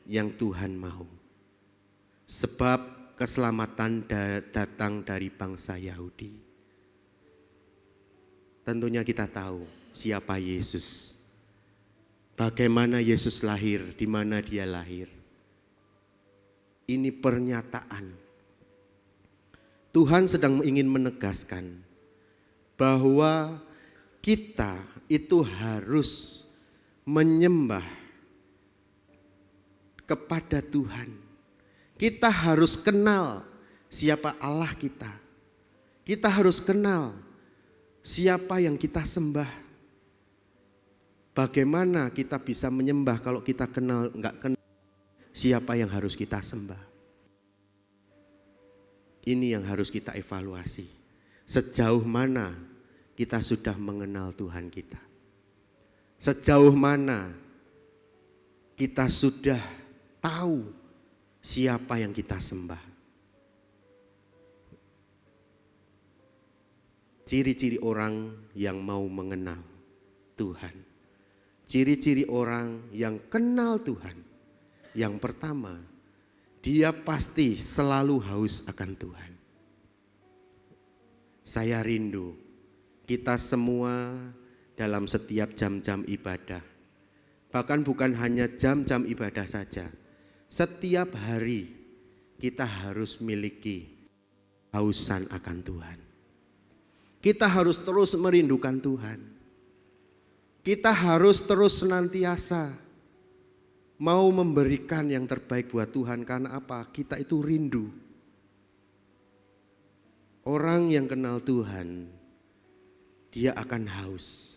yang Tuhan mau. Sebab keselamatan datang dari bangsa Yahudi. Tentunya kita tahu siapa Yesus. Bagaimana Yesus lahir, di mana dia lahir. Ini pernyataan. Tuhan sedang ingin menegaskan bahwa kita itu harus menyembah kepada Tuhan. Kita harus kenal siapa Allah kita. Kita harus kenal siapa yang kita sembah. Bagaimana kita bisa menyembah kalau kita enggak kenal siapa yang harus kita sembah. Ini yang harus kita evaluasi. Sejauh mana kita sudah mengenal Tuhan kita. Sejauh mana kita sudah tahu siapa yang kita sembah. Ciri-ciri orang yang mau mengenal Tuhan. Ciri-ciri orang yang kenal Tuhan. Yang pertama, dia pasti selalu haus akan Tuhan. Saya rindu kita semua dalam setiap jam-jam ibadah. Bahkan bukan hanya jam-jam ibadah saja. Setiap hari kita harus miliki hausan akan Tuhan. Kita harus terus merindukan Tuhan. Kita harus terus senantiasa mau memberikan yang terbaik buat Tuhan. Karena apa? Kita itu rindu. Orang yang kenal Tuhan, dia akan haus.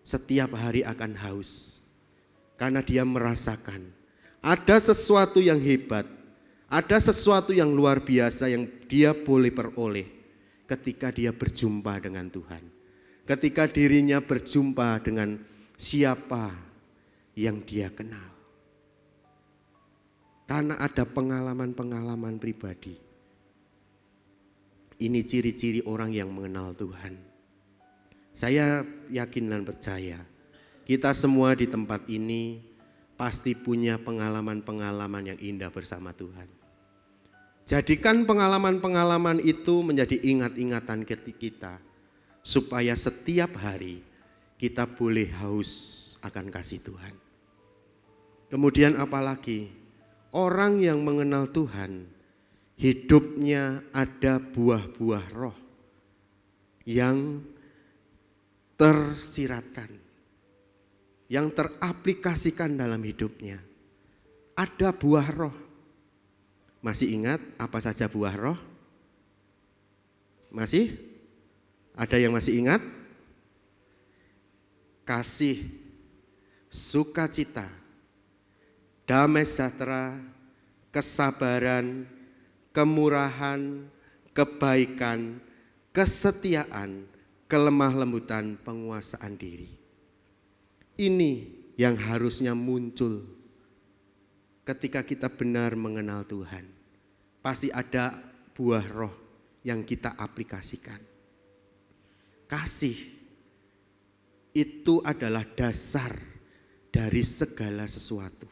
Setiap hari akan haus. Karena dia merasakan ada sesuatu yang hebat, ada sesuatu yang luar biasa yang dia boleh peroleh ketika dia berjumpa dengan Tuhan. Ketika dirinya berjumpa dengan siapa yang dia kenal. Karena ada pengalaman-pengalaman pribadi. Ini ciri-ciri orang yang mengenal Tuhan. Saya yakin dan percaya, kita semua di tempat ini pasti punya pengalaman-pengalaman yang indah bersama Tuhan. Jadikan pengalaman-pengalaman itu menjadi ingat-ingatan kita, supaya setiap hari kita boleh haus akan kasih Tuhan. Kemudian apalagi, orang yang mengenal Tuhan, hidupnya ada buah-buah roh yang tersiratkan, yang teraplikasikan dalam hidupnya. Ada buah roh. Masih ingat apa saja buah roh? Masih? Ada yang masih ingat? Kasih, sukacita, damai sejahtera, kesabaran, kemurahan, kebaikan, kesetiaan, kelemah lembutan, penguasaan diri. Ini yang harusnya muncul ketika kita benar mengenal Tuhan. Pasti ada buah roh yang kita aplikasikan. Kasih itu adalah dasar dari segala sesuatu.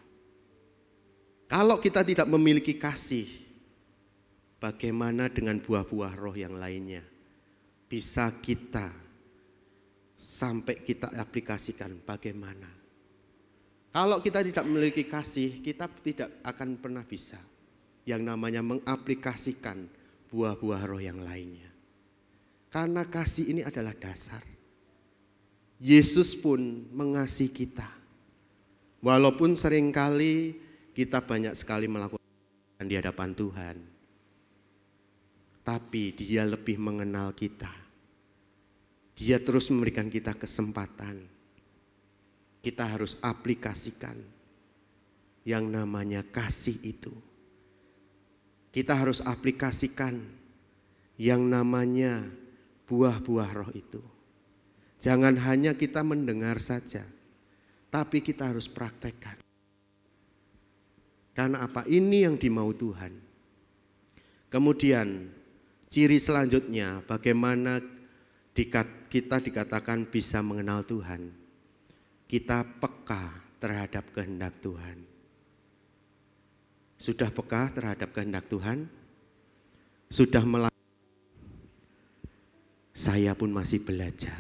Kalau kita tidak memiliki kasih, bagaimana dengan buah-buah roh yang lainnya? Bisa kita sampai kita aplikasikan bagaimana? Kalau kita tidak memiliki kasih, kita tidak akan pernah bisa yang namanya mengaplikasikan buah-buah roh yang lainnya. Karena kasih ini adalah dasar. Yesus pun mengasihi kita. Walaupun seringkali kita banyak sekali melakukan di hadapan Tuhan, tapi Dia lebih mengenal kita. Dia terus memberikan kita kesempatan. Kita harus aplikasikan yang namanya kasih itu. Kita harus aplikasikan yang namanya buah-buah roh itu. Jangan hanya kita mendengar saja, tapi kita harus praktekkan. Karena apa? Ini yang dimau Tuhan. Kemudian ciri selanjutnya, bagaimana kita dikatakan bisa mengenal Tuhan. Kita peka terhadap kehendak Tuhan. Sudah peka terhadap kehendak Tuhan? Sudah melakukan? Saya pun masih belajar.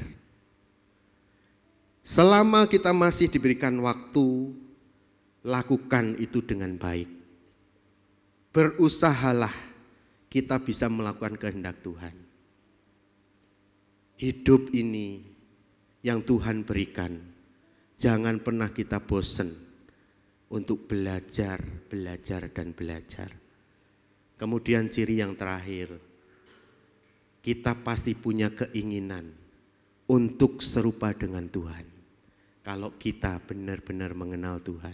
Selama kita masih diberikan waktu, lakukan itu dengan baik. Berusahalah kita bisa melakukan kehendak Tuhan. Hidup ini yang Tuhan berikan, jangan pernah kita bosan untuk belajar, dan belajar. Kemudian ciri yang terakhir, kita pasti punya keinginan untuk serupa dengan Tuhan. Kalau kita benar-benar mengenal Tuhan.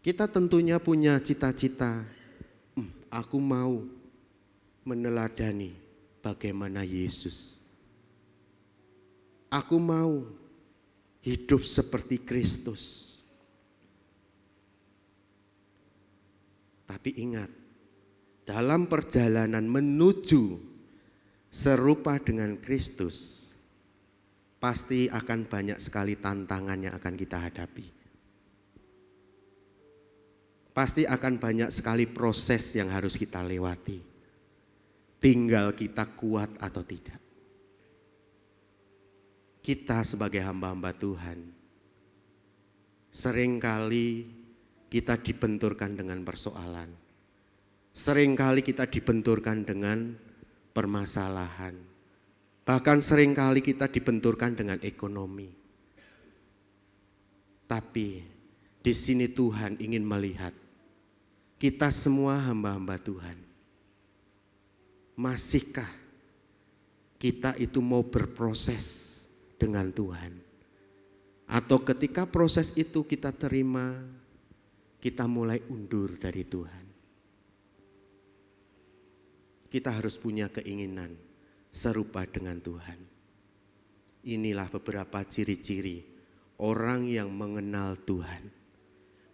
Kita tentunya punya cita-cita, aku mau meneladani bagaimana Yesus. Aku mau hidup seperti Kristus. Tapi ingat, dalam perjalanan menuju serupa dengan Kristus, pasti akan banyak sekali tantangan yang akan kita hadapi. Pasti akan banyak sekali proses yang harus kita lewati. Tinggal kita kuat atau tidak. Kita sebagai hamba-hamba Tuhan, seringkali kita dibenturkan dengan persoalan. Seringkali kita dibenturkan dengan permasalahan. Bahkan seringkali kita dibenturkan dengan ekonomi. Tapi di sini Tuhan ingin melihat kita semua hamba-hamba Tuhan. Masihkah kita itu mau berproses dengan Tuhan? Atau ketika proses itu kita terima, kita mulai undur dari Tuhan? Kita harus punya keinginan serupa dengan Tuhan. Inilah beberapa ciri-ciri orang yang mengenal Tuhan.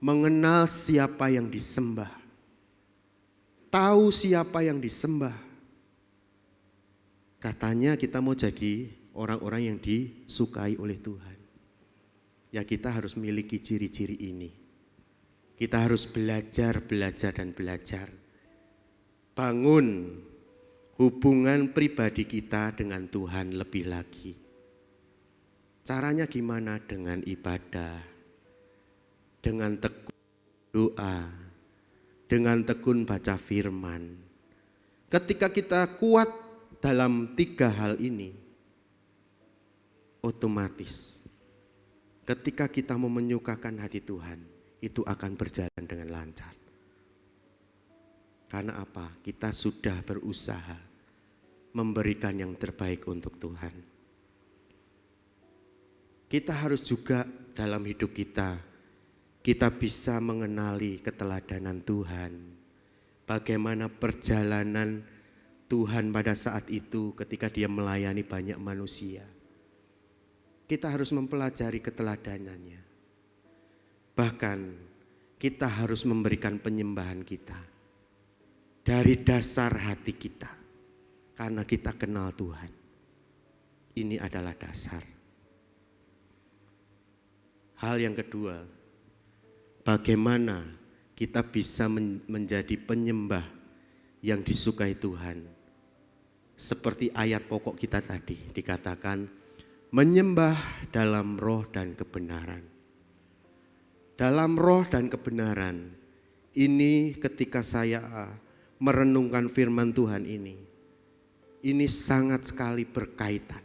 Mengenal siapa yang disembah. Tahu siapa yang disembah. Katanya kita mau jadi orang-orang yang disukai oleh Tuhan. Ya kita harus miliki ciri-ciri ini. Kita harus belajar, dan belajar. Bangun hubungan pribadi kita dengan Tuhan lebih lagi. Caranya gimana? Dengan ibadah, dengan tekun doa, dengan tekun baca firman. Ketika kita kuat dalam 3 hal ini, otomatis ketika kita mau menyukakan hati Tuhan, itu akan berjalan dengan lancar. Karena apa? Kita sudah berusaha memberikan yang terbaik untuk Tuhan. Kita harus juga dalam hidup kita bisa mengenali keteladanan Tuhan. Bagaimana perjalanan Tuhan pada saat itu ketika dia melayani banyak manusia. Kita harus mempelajari keteladanannya. Bahkan kita harus memberikan penyembahan kita dari dasar hati kita. Karena kita kenal Tuhan. Ini adalah dasar. Hal yang kedua, bagaimana kita bisa menjadi penyembah yang disukai Tuhan. Seperti ayat pokok kita tadi dikatakan, menyembah dalam roh dan kebenaran. Dalam roh dan kebenaran, ini ketika saya merenungkan firman Tuhan ini sangat sekali berkaitan.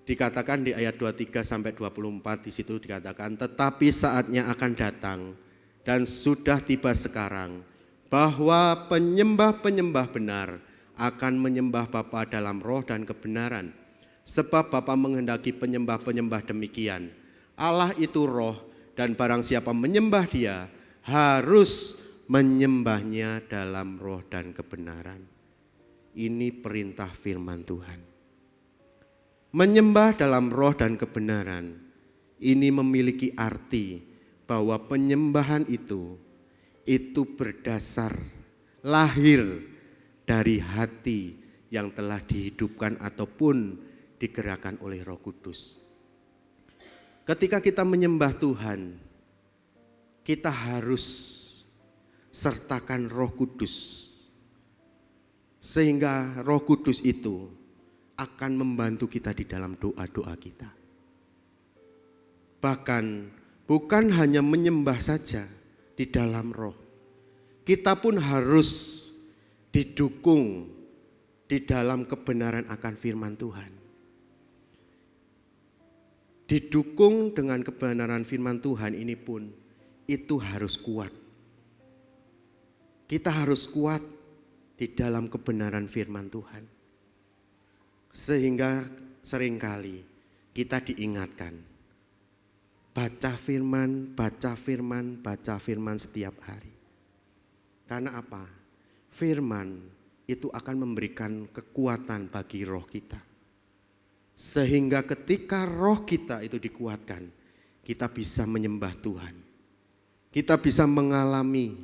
Dikatakan di ayat 23 sampai 24 di situ dikatakan, tetapi saatnya akan datang dan sudah tiba sekarang bahwa penyembah-penyembah benar akan menyembah Bapa dalam roh dan kebenaran. Sebab Bapa menghendaki penyembah-penyembah demikian. Allah itu roh dan barang siapa menyembah Dia harus menyembahnya dalam roh dan kebenaran. Ini perintah firman Tuhan. Menyembah dalam roh dan kebenaran ini memiliki arti bahwa penyembahan itu berdasar lahir dari hati yang telah dihidupkan ataupun digerakkan oleh Roh Kudus. Ketika kita menyembah Tuhan, kita harus sertakan Roh Kudus, sehingga Roh Kudus itu akan membantu kita di dalam doa-doa kita. Bahkan bukan hanya menyembah saja di dalam roh, kita pun harus didukung di dalam kebenaran akan firman Tuhan. Didukung dengan kebenaran firman Tuhan ini pun itu harus kuat. Kita harus kuat di dalam kebenaran firman Tuhan. Sehingga seringkali kita diingatkan, baca firman, baca firman, baca firman setiap hari. Karena apa? Firman itu akan memberikan kekuatan bagi roh kita. Sehingga ketika roh kita itu dikuatkan, kita bisa menyembah Tuhan. Kita bisa mengalami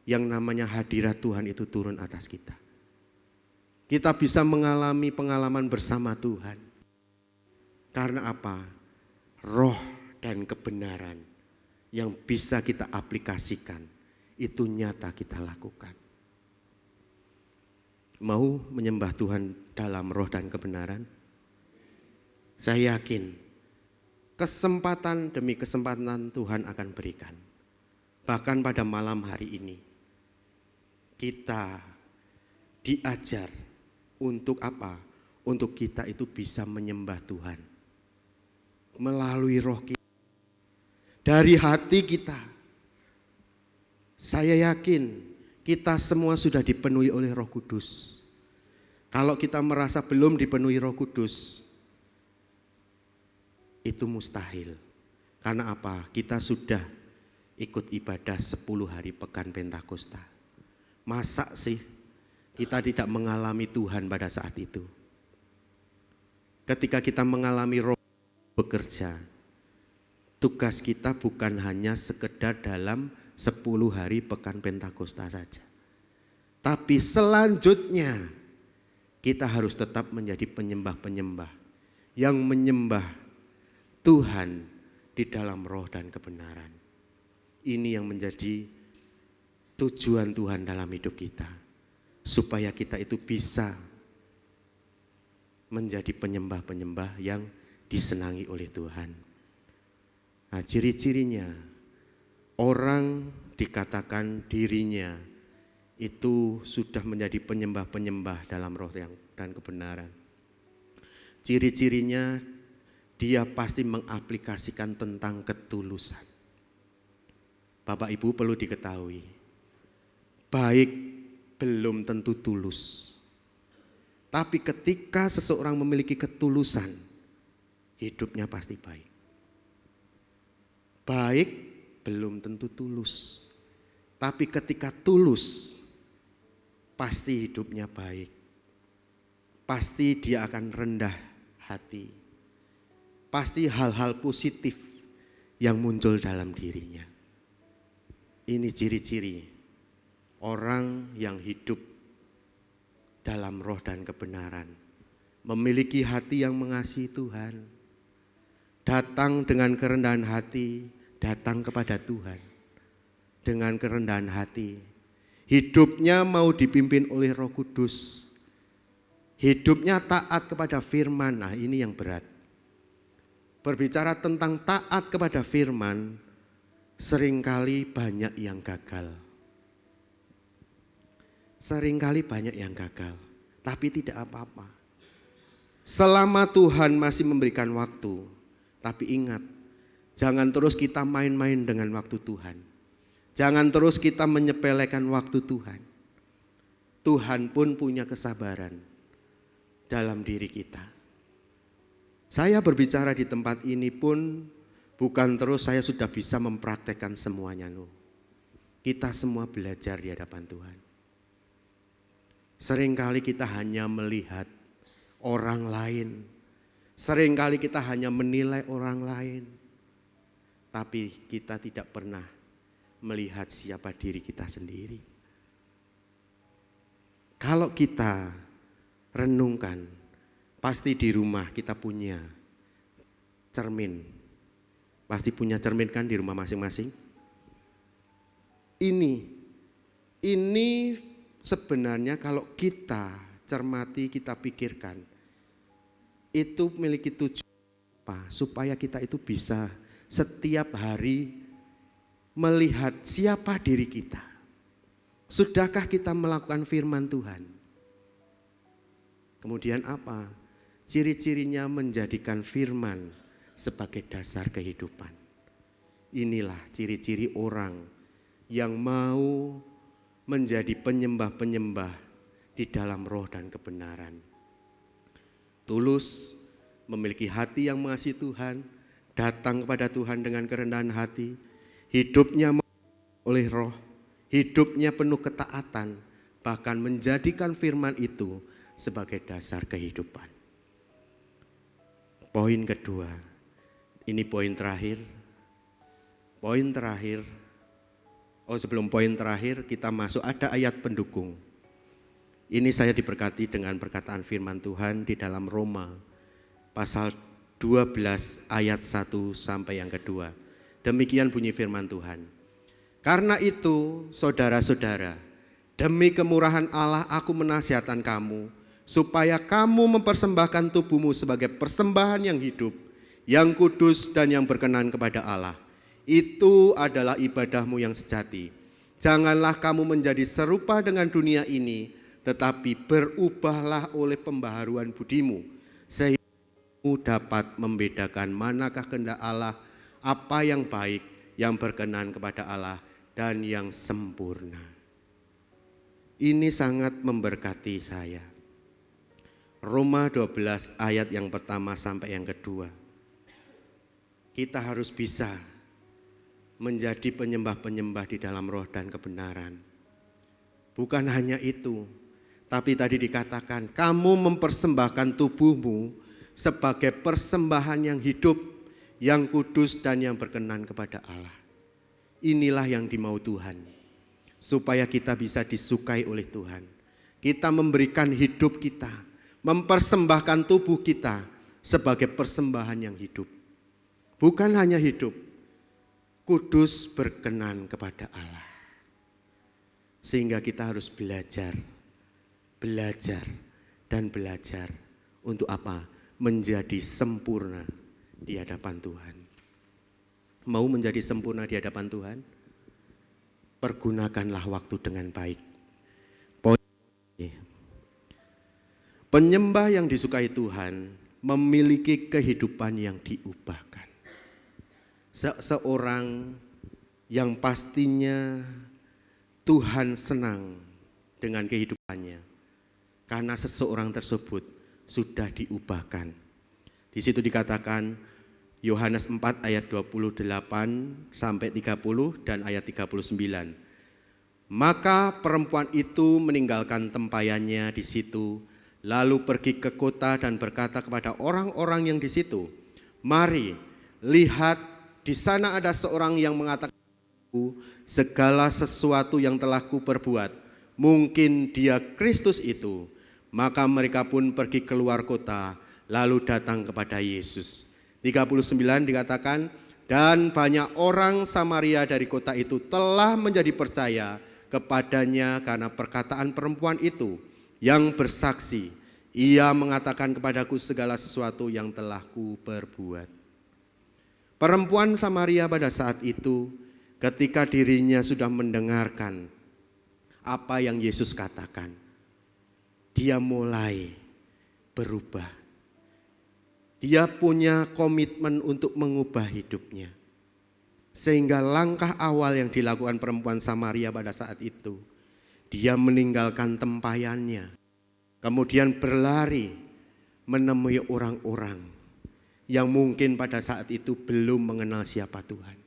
yang namanya hadirat Tuhan itu turun atas kita. Kita bisa mengalami pengalaman bersama Tuhan. Karena apa? Roh dan kebenaran yang bisa kita aplikasikan itu nyata kita lakukan. Mau menyembah Tuhan dalam roh dan kebenaran? Saya yakin kesempatan demi kesempatan Tuhan akan berikan. Bahkan pada malam hari ini kita diajar untuk apa? Untuk kita itu bisa menyembah Tuhan melalui roh kita, dari hati kita. Saya yakin kita semua sudah dipenuhi oleh Roh Kudus. Kalau kita merasa belum dipenuhi Roh Kudus, itu mustahil. Karena apa? Kita sudah ikut ibadah 10 hari pekan Pentakosta. Masa sih kita tidak mengalami Tuhan pada saat itu? Ketika kita mengalami roh bekerja, tugas kita bukan hanya sekedar dalam 10 hari pekan Pentakosta saja. Tapi selanjutnya kita harus tetap menjadi penyembah-penyembah yang menyembah Tuhan di dalam roh dan kebenaran. Ini yang menjadi tujuan Tuhan dalam hidup kita. Supaya kita itu bisa menjadi penyembah-penyembah yang disenangi oleh Tuhan. Nah, ciri-cirinya orang dikatakan dirinya itu sudah menjadi penyembah-penyembah dalam roh dan kebenaran. Ciri-cirinya dia pasti mengaplikasikan tentang ketulusan. Bapak Ibu perlu diketahui, baik belum tentu tulus. Tapi ketika seseorang memiliki ketulusan, hidupnya pasti baik. Baik belum tentu tulus. Tapi ketika tulus, pasti hidupnya baik. Pasti dia akan rendah hati. Pasti hal-hal positif yang muncul dalam dirinya. Ini ciri-ciri orang yang hidup dalam roh dan kebenaran. Memiliki hati yang mengasihi Tuhan. Datang dengan kerendahan hati, datang kepada Tuhan. Dengan kerendahan hati. Hidupnya mau dipimpin oleh Roh Kudus. Hidupnya taat kepada firman. Nah, ini yang berat. Berbicara tentang taat kepada firman, seringkali banyak yang gagal. Seringkali banyak yang gagal, tapi tidak apa-apa. Selama Tuhan masih memberikan waktu, tapi ingat, jangan terus kita main-main dengan waktu Tuhan. Jangan terus kita menyepelekan waktu Tuhan. Tuhan pun punya kesabaran dalam diri kita. Saya berbicara di tempat ini pun bukan terus saya sudah bisa mempraktekkan semuanya. No. Kita semua belajar di hadapan Tuhan. Seringkali kita hanya melihat orang lain. Seringkali kita hanya menilai orang lain. Tapi kita tidak pernah melihat siapa diri kita sendiri. Kalau kita renungkan, pasti di rumah kita punya cermin. Pasti punya cermin kan di rumah masing-masing. Ini sebenarnya kalau kita cermati, kita pikirkan, itu memiliki tujuan apa? Supaya kita itu bisa setiap hari melihat siapa diri kita. Sudahkah kita melakukan firman Tuhan? Kemudian apa? Ciri-cirinya menjadikan firman sebagai dasar kehidupan. Inilah ciri-ciri orang yang mau menjadi penyembah-penyembah di dalam roh dan kebenaran. Tulus, memiliki hati yang mengasihi Tuhan, datang kepada Tuhan dengan kerendahan hati, hidupnya oleh roh, hidupnya penuh ketaatan, bahkan menjadikan firman itu sebagai dasar kehidupan. Poin kedua, ini poin terakhir. Sebelum poin terakhir kita masuk, ada ayat pendukung. Ini saya diberkati dengan perkataan firman Tuhan di dalam Roma pasal 12 ayat 1 sampai yang kedua. Demikian bunyi firman Tuhan. Karena itu saudara-saudara, demi kemurahan Allah aku menasihatkan kamu, supaya kamu mempersembahkan tubuhmu sebagai persembahan yang hidup, yang kudus dan yang berkenan kepada Allah. Itu adalah ibadahmu yang sejati. Janganlah kamu menjadi serupa dengan dunia ini, tetapi berubahlah oleh pembaharuan budimu, sehingga kamu dapat membedakan manakah kehendak Allah, apa yang baik, yang berkenan kepada Allah, dan yang sempurna. Ini sangat memberkati saya. Roma 12 ayat yang pertama sampai yang kedua. Kita harus bisa menjadi penyembah-penyembah di dalam roh dan kebenaran. Bukan hanya itu, tapi tadi dikatakan kamu mempersembahkan tubuhmu sebagai persembahan yang hidup, yang kudus dan yang berkenan kepada Allah. Inilah yang dimau Tuhan, supaya kita bisa disukai oleh Tuhan. Kita memberikan hidup kita, mempersembahkan tubuh kita sebagai persembahan yang hidup. Bukan hanya hidup, kudus, berkenan kepada Allah. Sehingga kita harus belajar dan belajar untuk apa? Menjadi sempurna di hadapan Tuhan. Mau menjadi sempurna di hadapan Tuhan? Pergunakanlah waktu dengan baik. Penyembah yang disukai Tuhan memiliki kehidupan yang diubahkan. Seorang yang pastinya Tuhan senang dengan kehidupannya, karena seseorang tersebut sudah diubahkan. Di situ dikatakan Yohanes 4 ayat 28 sampai 30 dan ayat 39. Maka perempuan itu meninggalkan tempayannya di situ, lalu pergi ke kota dan berkata kepada orang-orang yang di situ, "Mari, lihat, di sana ada seorang yang mengatakan segala sesuatu yang telah kuperbuat. Mungkin dia Kristus itu." Maka mereka pun pergi keluar kota, lalu datang kepada Yesus. 39 dikatakan, dan banyak orang Samaria dari kota itu telah menjadi percaya kepadanya karena perkataan perempuan itu yang bersaksi, "Ia mengatakan kepadaku segala sesuatu yang telah kuperbuat." Perempuan Samaria pada saat itu ketika dirinya sudah mendengarkan apa yang Yesus katakan, dia mulai berubah. Dia punya komitmen untuk mengubah hidupnya. Sehingga langkah awal yang dilakukan perempuan Samaria pada saat itu, dia meninggalkan tempayannya, kemudian berlari menemui orang-orang yang mungkin pada saat itu belum mengenal siapa Tuhan.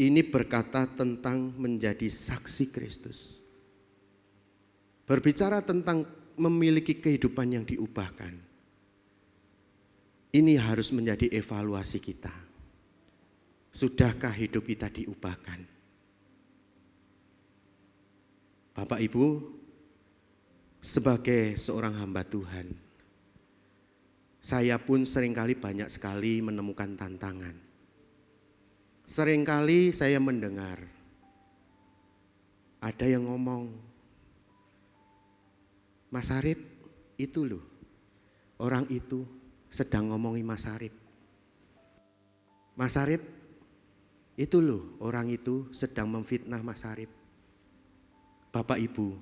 Ini berkata tentang menjadi saksi Kristus. Berbicara tentang memiliki kehidupan yang diubahkan. Ini harus menjadi evaluasi kita. Sudahkah hidup kita diubahkan? Bapak Ibu, sebagai seorang hamba Tuhan, saya pun seringkali banyak sekali menemukan tantangan. Seringkali saya mendengar ada yang ngomong, "Mas Arif itu loh, orang itu sedang ngomongin Mas Arif. Mas Arif itu loh, orang itu sedang memfitnah Mas Arif." Bapak Ibu,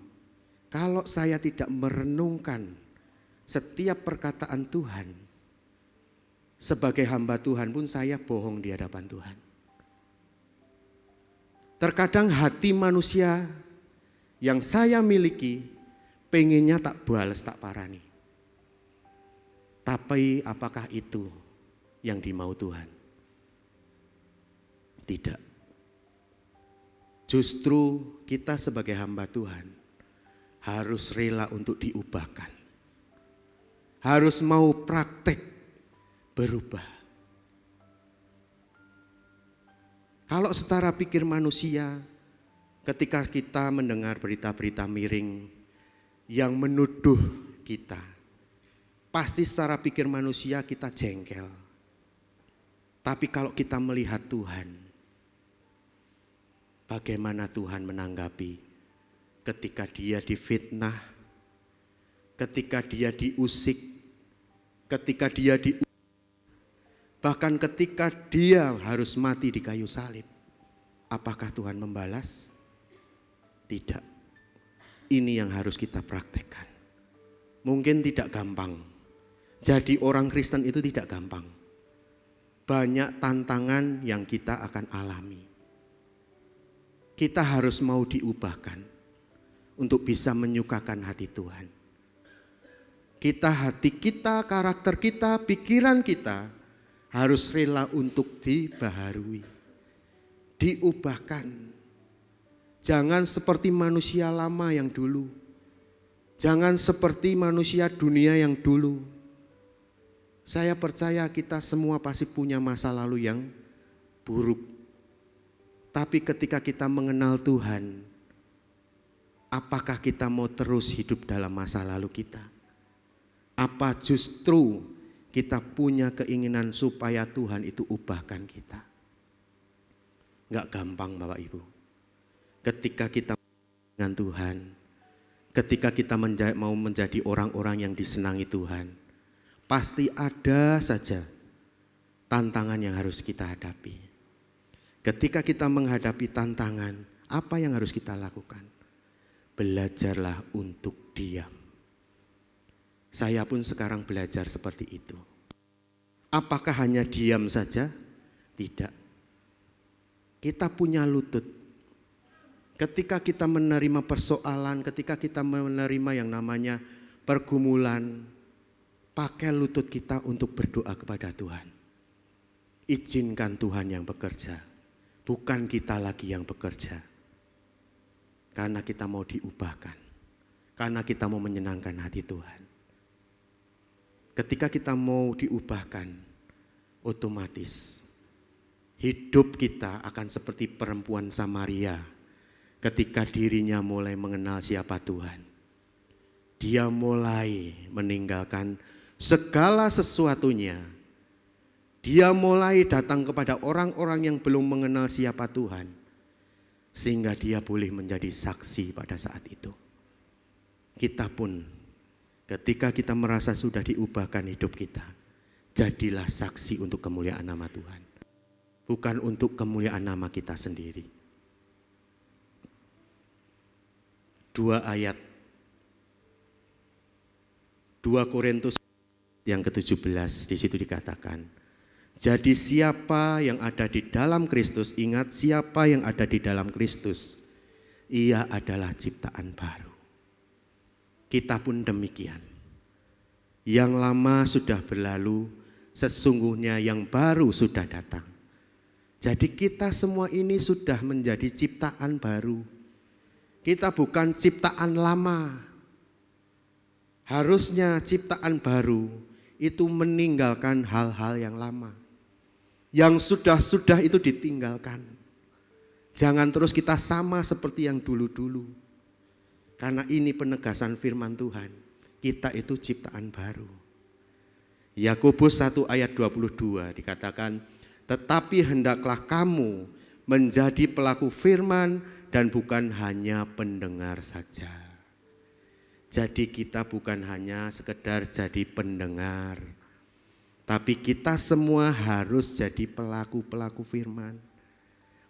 kalau saya tidak merenungkan setiap perkataan Tuhan, sebagai hamba Tuhan pun saya bohong di hadapan Tuhan. Terkadang hati manusia yang saya miliki pengennya tak balas, tak parani. Tapi apakah itu yang dimau Tuhan? Tidak. Justru kita sebagai hamba Tuhan harus rela untuk diubahkan. Harus mau praktek berubah. Kalau secara pikir manusia, ketika kita mendengar berita-berita miring yang menuduh kita, pasti secara pikir manusia kita jengkel. Tapi kalau kita melihat Tuhan, bagaimana Tuhan menanggapi ketika dia difitnah, ketika dia diusik, ketika dia bahkan ketika dia harus mati di kayu salib. Apakah Tuhan membalas? Tidak. Ini yang harus kita praktekkan. Mungkin tidak gampang. Jadi orang Kristen itu tidak gampang. Banyak tantangan yang kita akan alami. Kita harus mau diubahkan untuk bisa menyukakan hati Tuhan. Hati kita, karakter kita, pikiran kita harus rela untuk dibaharui, diubahkan. Jangan seperti manusia lama yang dulu. Jangan seperti manusia dunia yang dulu. Saya percaya kita semua pasti punya masa lalu yang buruk. Tapi ketika kita mengenal Tuhan, apakah kita mau terus hidup dalam masa lalu kita? Apa justru kita punya keinginan supaya Tuhan itu ubahkan kita? Enggak gampang Bapak Ibu. Ketika kita dengan Tuhan, ketika kita mau menjadi orang-orang yang disenangi Tuhan, pasti ada saja tantangan yang harus kita hadapi. Ketika kita menghadapi tantangan, apa yang harus kita lakukan? Belajarlah untuk diam. Saya pun sekarang belajar seperti itu. Apakah hanya diam saja? Tidak. Kita punya lutut. Ketika kita menerima persoalan, ketika kita menerima yang namanya pergumulan, pakai lutut kita untuk berdoa kepada Tuhan. Izinkan Tuhan yang bekerja, bukan kita lagi yang bekerja. Karena kita mau diubahkan, karena kita mau menyenangkan hati Tuhan. Ketika kita mau diubahkan, otomatis hidup kita akan seperti perempuan Samaria ketika dirinya mulai mengenal siapa Tuhan. Dia mulai meninggalkan segala sesuatunya. Dia mulai datang kepada orang-orang yang belum mengenal siapa Tuhan, sehingga dia boleh menjadi saksi pada saat itu. Kita pun ketika kita merasa sudah diubahkan hidup kita, jadilah saksi untuk kemuliaan nama Tuhan, bukan untuk kemuliaan nama kita sendiri. 2 ayat 2 Korintus yang ke-17 di situ dikatakan, jadi siapa yang ada di dalam Kristus, ingat siapa yang ada di dalam Kristus, ia adalah ciptaan baru. Kita pun demikian. Yang lama sudah berlalu, sesungguhnya yang baru sudah datang. Jadi kita semua ini sudah menjadi ciptaan baru. Kita bukan ciptaan lama. Harusnya ciptaan baru itu meninggalkan hal-hal yang lama. Yang sudah-sudah itu ditinggalkan. Jangan terus kita sama seperti yang dulu-dulu. Karena ini penegasan firman Tuhan. Kita itu ciptaan baru. Yakobus 1 ayat 22 dikatakan, tetapi hendaklah kamu menjadi pelaku firman dan bukan hanya pendengar saja. Jadi kita bukan hanya sekedar jadi pendengar, tapi kita semua harus jadi pelaku-pelaku firman.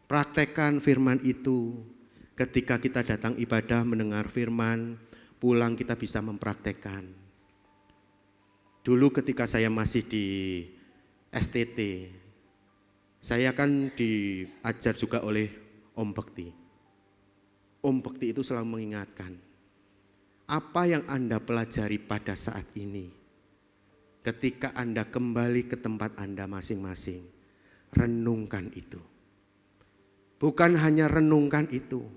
Praktekkan firman itu. Ketika kita datang ibadah mendengar firman, pulang kita bisa mempraktekkan. Dulu ketika saya masih di STT, saya kan diajar juga oleh Om Bekti. Om Bekti itu selalu mengingatkan, apa yang Anda pelajari pada saat ini, ketika Anda kembali ke tempat Anda masing-masing, renungkan itu. Bukan hanya renungkan itu,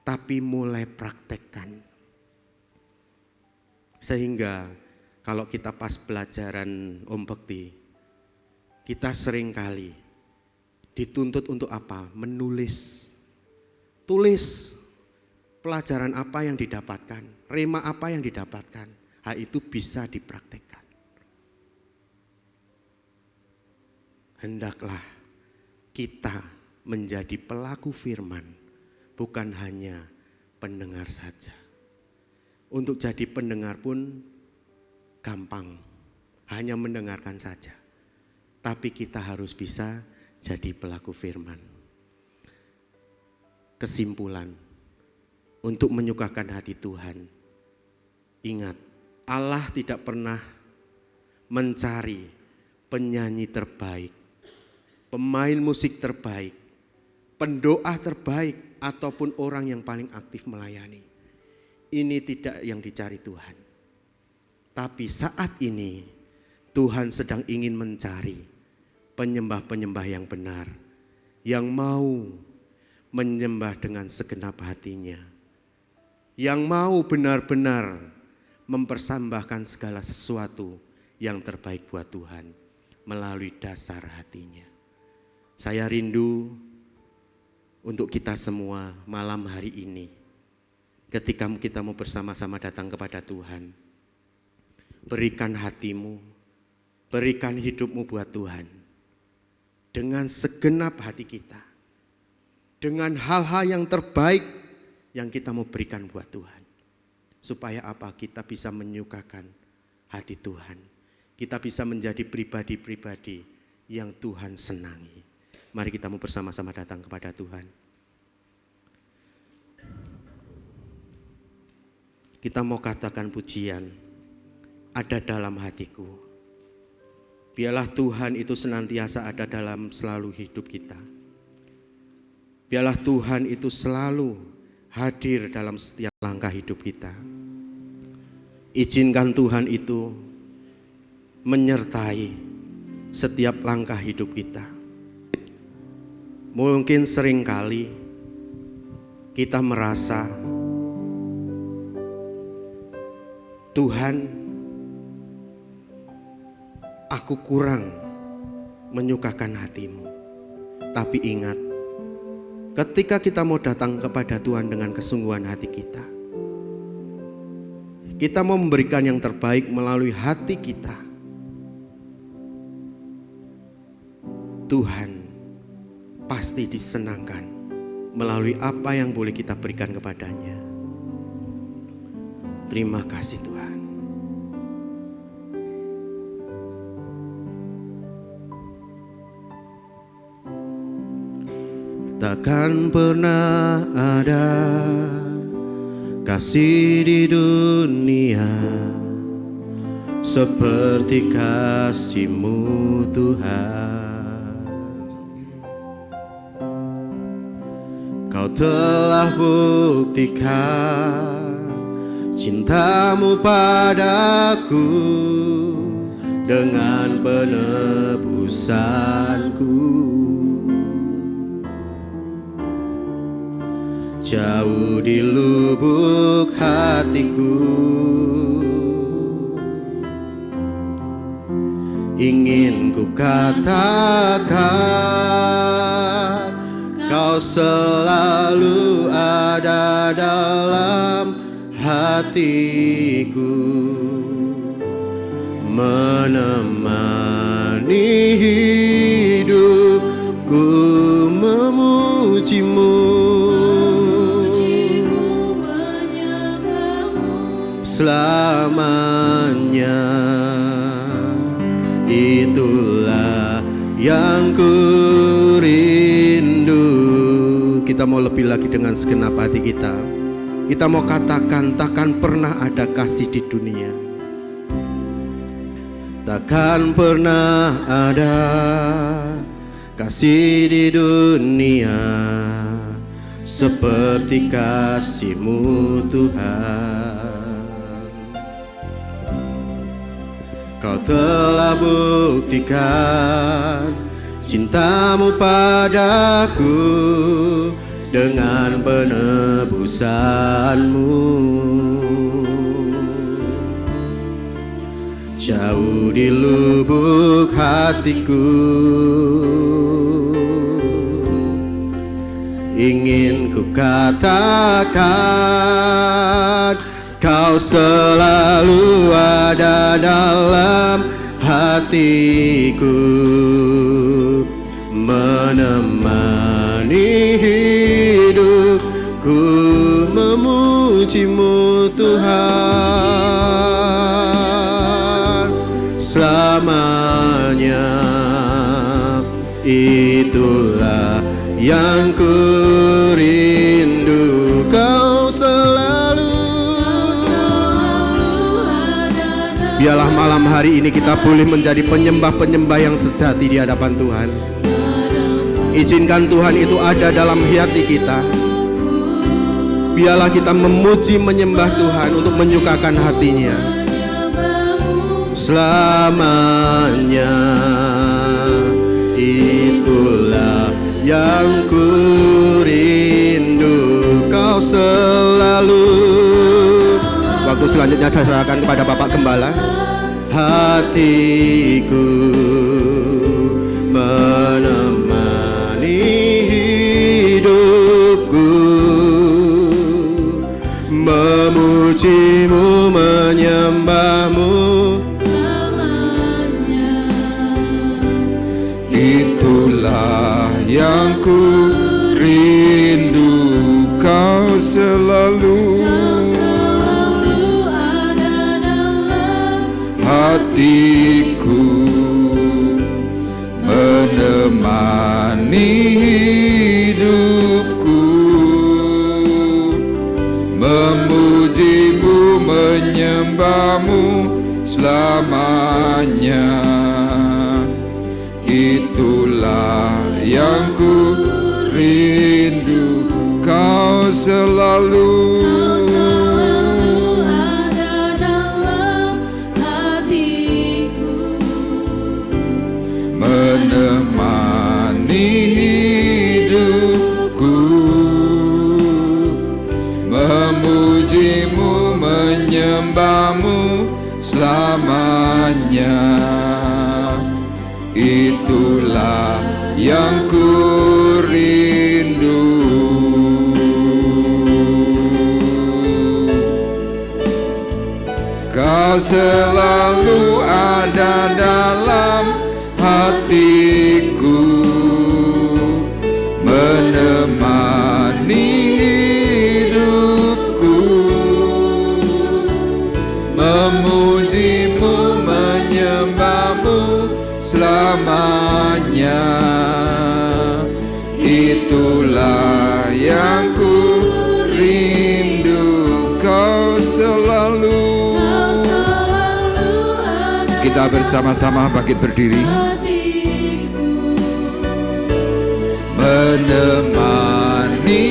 tapi mulai praktekkan. Sehingga kalau kita pas pelajaran Om Bekti, kita seringkali dituntut untuk apa? Menulis. Tulis pelajaran apa yang didapatkan, rema apa yang didapatkan. Hal itu bisa dipraktekkan. Hendaklah kita menjadi pelaku firman, bukan hanya pendengar saja. Untuk jadi pendengar pun gampang, hanya mendengarkan saja. Tapi kita harus bisa jadi pelaku firman. Kesimpulan, untuk menyukakan hati Tuhan, ingat, Allah tidak pernah mencari penyanyi terbaik, pemain musik terbaik, pendoa terbaik, ataupun orang yang paling aktif melayani. Ini tidak yang dicari Tuhan. Tapi saat ini Tuhan sedang ingin mencari penyembah-penyembah yang benar, yang mau menyembah dengan segenap hatinya, yang mau benar-benar mempersembahkan segala sesuatu yang terbaik buat Tuhan melalui dasar hatinya. Saya rindu untuk kita semua malam hari ini, ketika kita mau bersama-sama datang kepada Tuhan, berikan hatimu, berikan hidupmu buat Tuhan dengan segenap hati kita, dengan hal-hal yang terbaik yang kita mau berikan buat Tuhan. Supaya apa? Kita bisa menyukakan hati Tuhan. Kita bisa menjadi pribadi-pribadi yang Tuhan senangi. Mari kita mau bersama-sama datang kepada Tuhan. Kita mau katakan pujian, ada dalam hatiku. Biarlah Tuhan itu senantiasa ada dalam selalu hidup kita. Biarlah Tuhan itu selalu hadir dalam setiap langkah hidup kita. Izinkan Tuhan itu menyertai setiap langkah hidup kita. Mungkin seringkali kita merasa Tuhan, aku kurang menyukakan hatimu. Tapi ingat, ketika kita mau datang kepada Tuhan dengan kesungguhan hati kita mau memberikan yang terbaik melalui hati kita. Tuhan pasti disenangkan melalui apa yang boleh kita berikan kepadanya. Terima kasih Tuhan. Takkan pernah ada kasih di dunia seperti kasih-Mu Tuhan. Kau telah buktikan cinta-Mu padaku dengan penebusanku. Jauh di lubuk hatiku ingin ku katakan, Kau selalu ada dalam hatiku, menemani hidupku memuji-Mu selamanya. Itulah yang ku rindu. Kita mau lebih lagi dengan segenap hati kita. Kita mau katakan, takkan pernah ada kasih di dunia, takkan pernah ada kasih di dunia seperti kasih-Mu Tuhan. Kau telah buktikan cinta-Mu padaku dengan penebusan-Mu. Jauh di lubuk hatiku ingin ku katakan, Kau selalu ada dalam hatiku, menemani hidupku memuji-Mu Tuhan selamanya. Itulah yang ku rindu. Kau selalu. Biarlah malam hari ini kita boleh menjadi penyembah-penyembah yang sejati di hadapan Tuhan. Izinkan Tuhan itu ada dalam hati kita. Biarlah kita memuji menyembah Tuhan untuk menyukakan hatinya selamanya. Itulah yang ku rindu. Kau selalu. Waktu selanjutnya saya serahkan kepada Bapak Gembala. Hatiku menemani hidupku, memuji-Mu, menyembah-Mu selamanya. Itulah yang ku rindu. Kau selalu hatiku, menemani hidupku, memuji-Mu, menyembah-Mu selamanya. Itulah yang ku rindu. Kau selalu ada dalam hatiku, menemani hidupku, memujimu, menyembahmu selamanya. Itulah yang ku rindu. Kau selalu ada dalam hatiku, menemani hidupku, memujimu, menyembahmu selamanya. Itulah yang ku rindu. Kau selalu. Kita bersama-sama bangkit berdiri. Menemani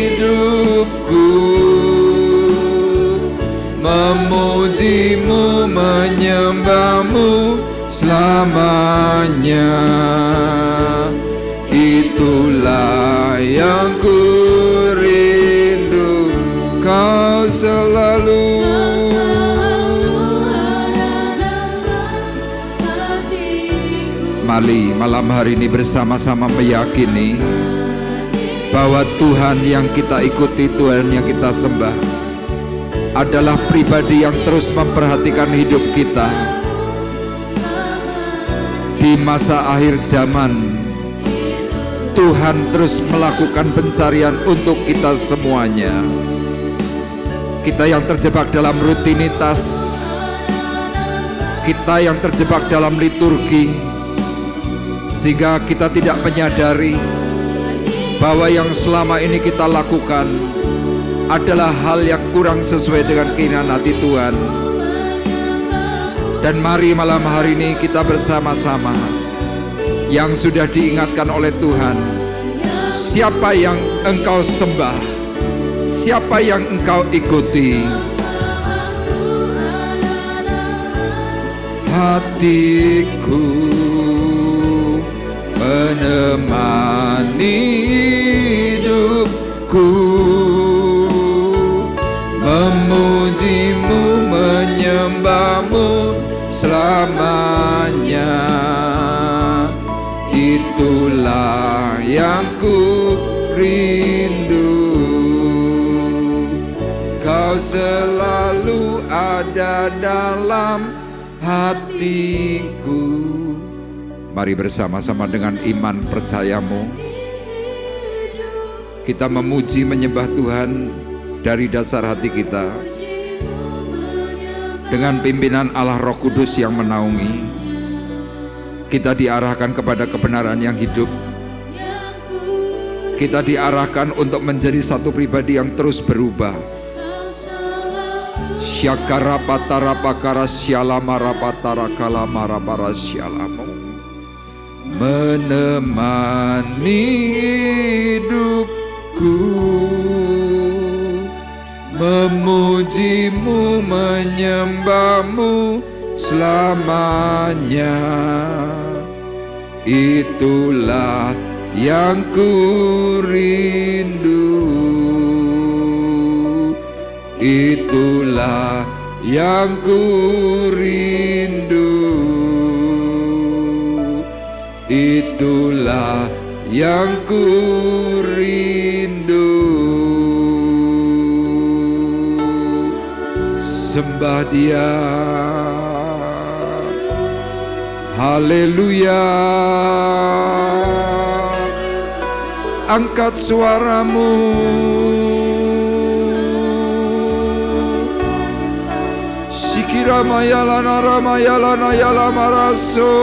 hidupku, memujimu, menyembahmu selamanya. Itulah yang ku rindu. Kau selalu. Mari malam hari ini bersama-sama meyakini bahwa Tuhan yang kita ikuti, Tuhan yang kita sembah adalah pribadi yang terus memperhatikan hidup kita. Di masa akhir zaman, Tuhan terus melakukan pencarian untuk kita semuanya. Kita yang terjebak dalam rutinitas, kita yang terjebak dalam liturgi, sehingga kita tidak menyadari bahwa yang selama ini kita lakukan adalah hal yang kurang sesuai dengan keinginan hati Tuhan. Dan mari malam hari ini kita bersama-sama yang sudah diingatkan oleh Tuhan, siapa yang engkau sembah, siapa yang engkau ikuti. Hatiku menemani hidupku, memujimu, menyembahmu selamanya. Itulah yang ku rindu. Kau selalu ada dalam hatiku. Mari bersama-sama dengan iman percayamu kita memuji menyembah Tuhan dari dasar hati kita dengan pimpinan Allah Roh Kudus yang menaungi. Kita diarahkan kepada kebenaran yang hidup. Kita diarahkan untuk menjadi satu pribadi yang terus berubah. Syakara patara pakara syalama rapatara kalama rapara syalamu. Menemani hidupku, memujimu, menyembahmu selamanya. Itulah yang ku rindu. Itulah yang ku rindu. Itulah yang ku rindu. Sembah Dia. Haleluya. Angkat suaramu. Sikira mayalana ramayalana yalamaraso.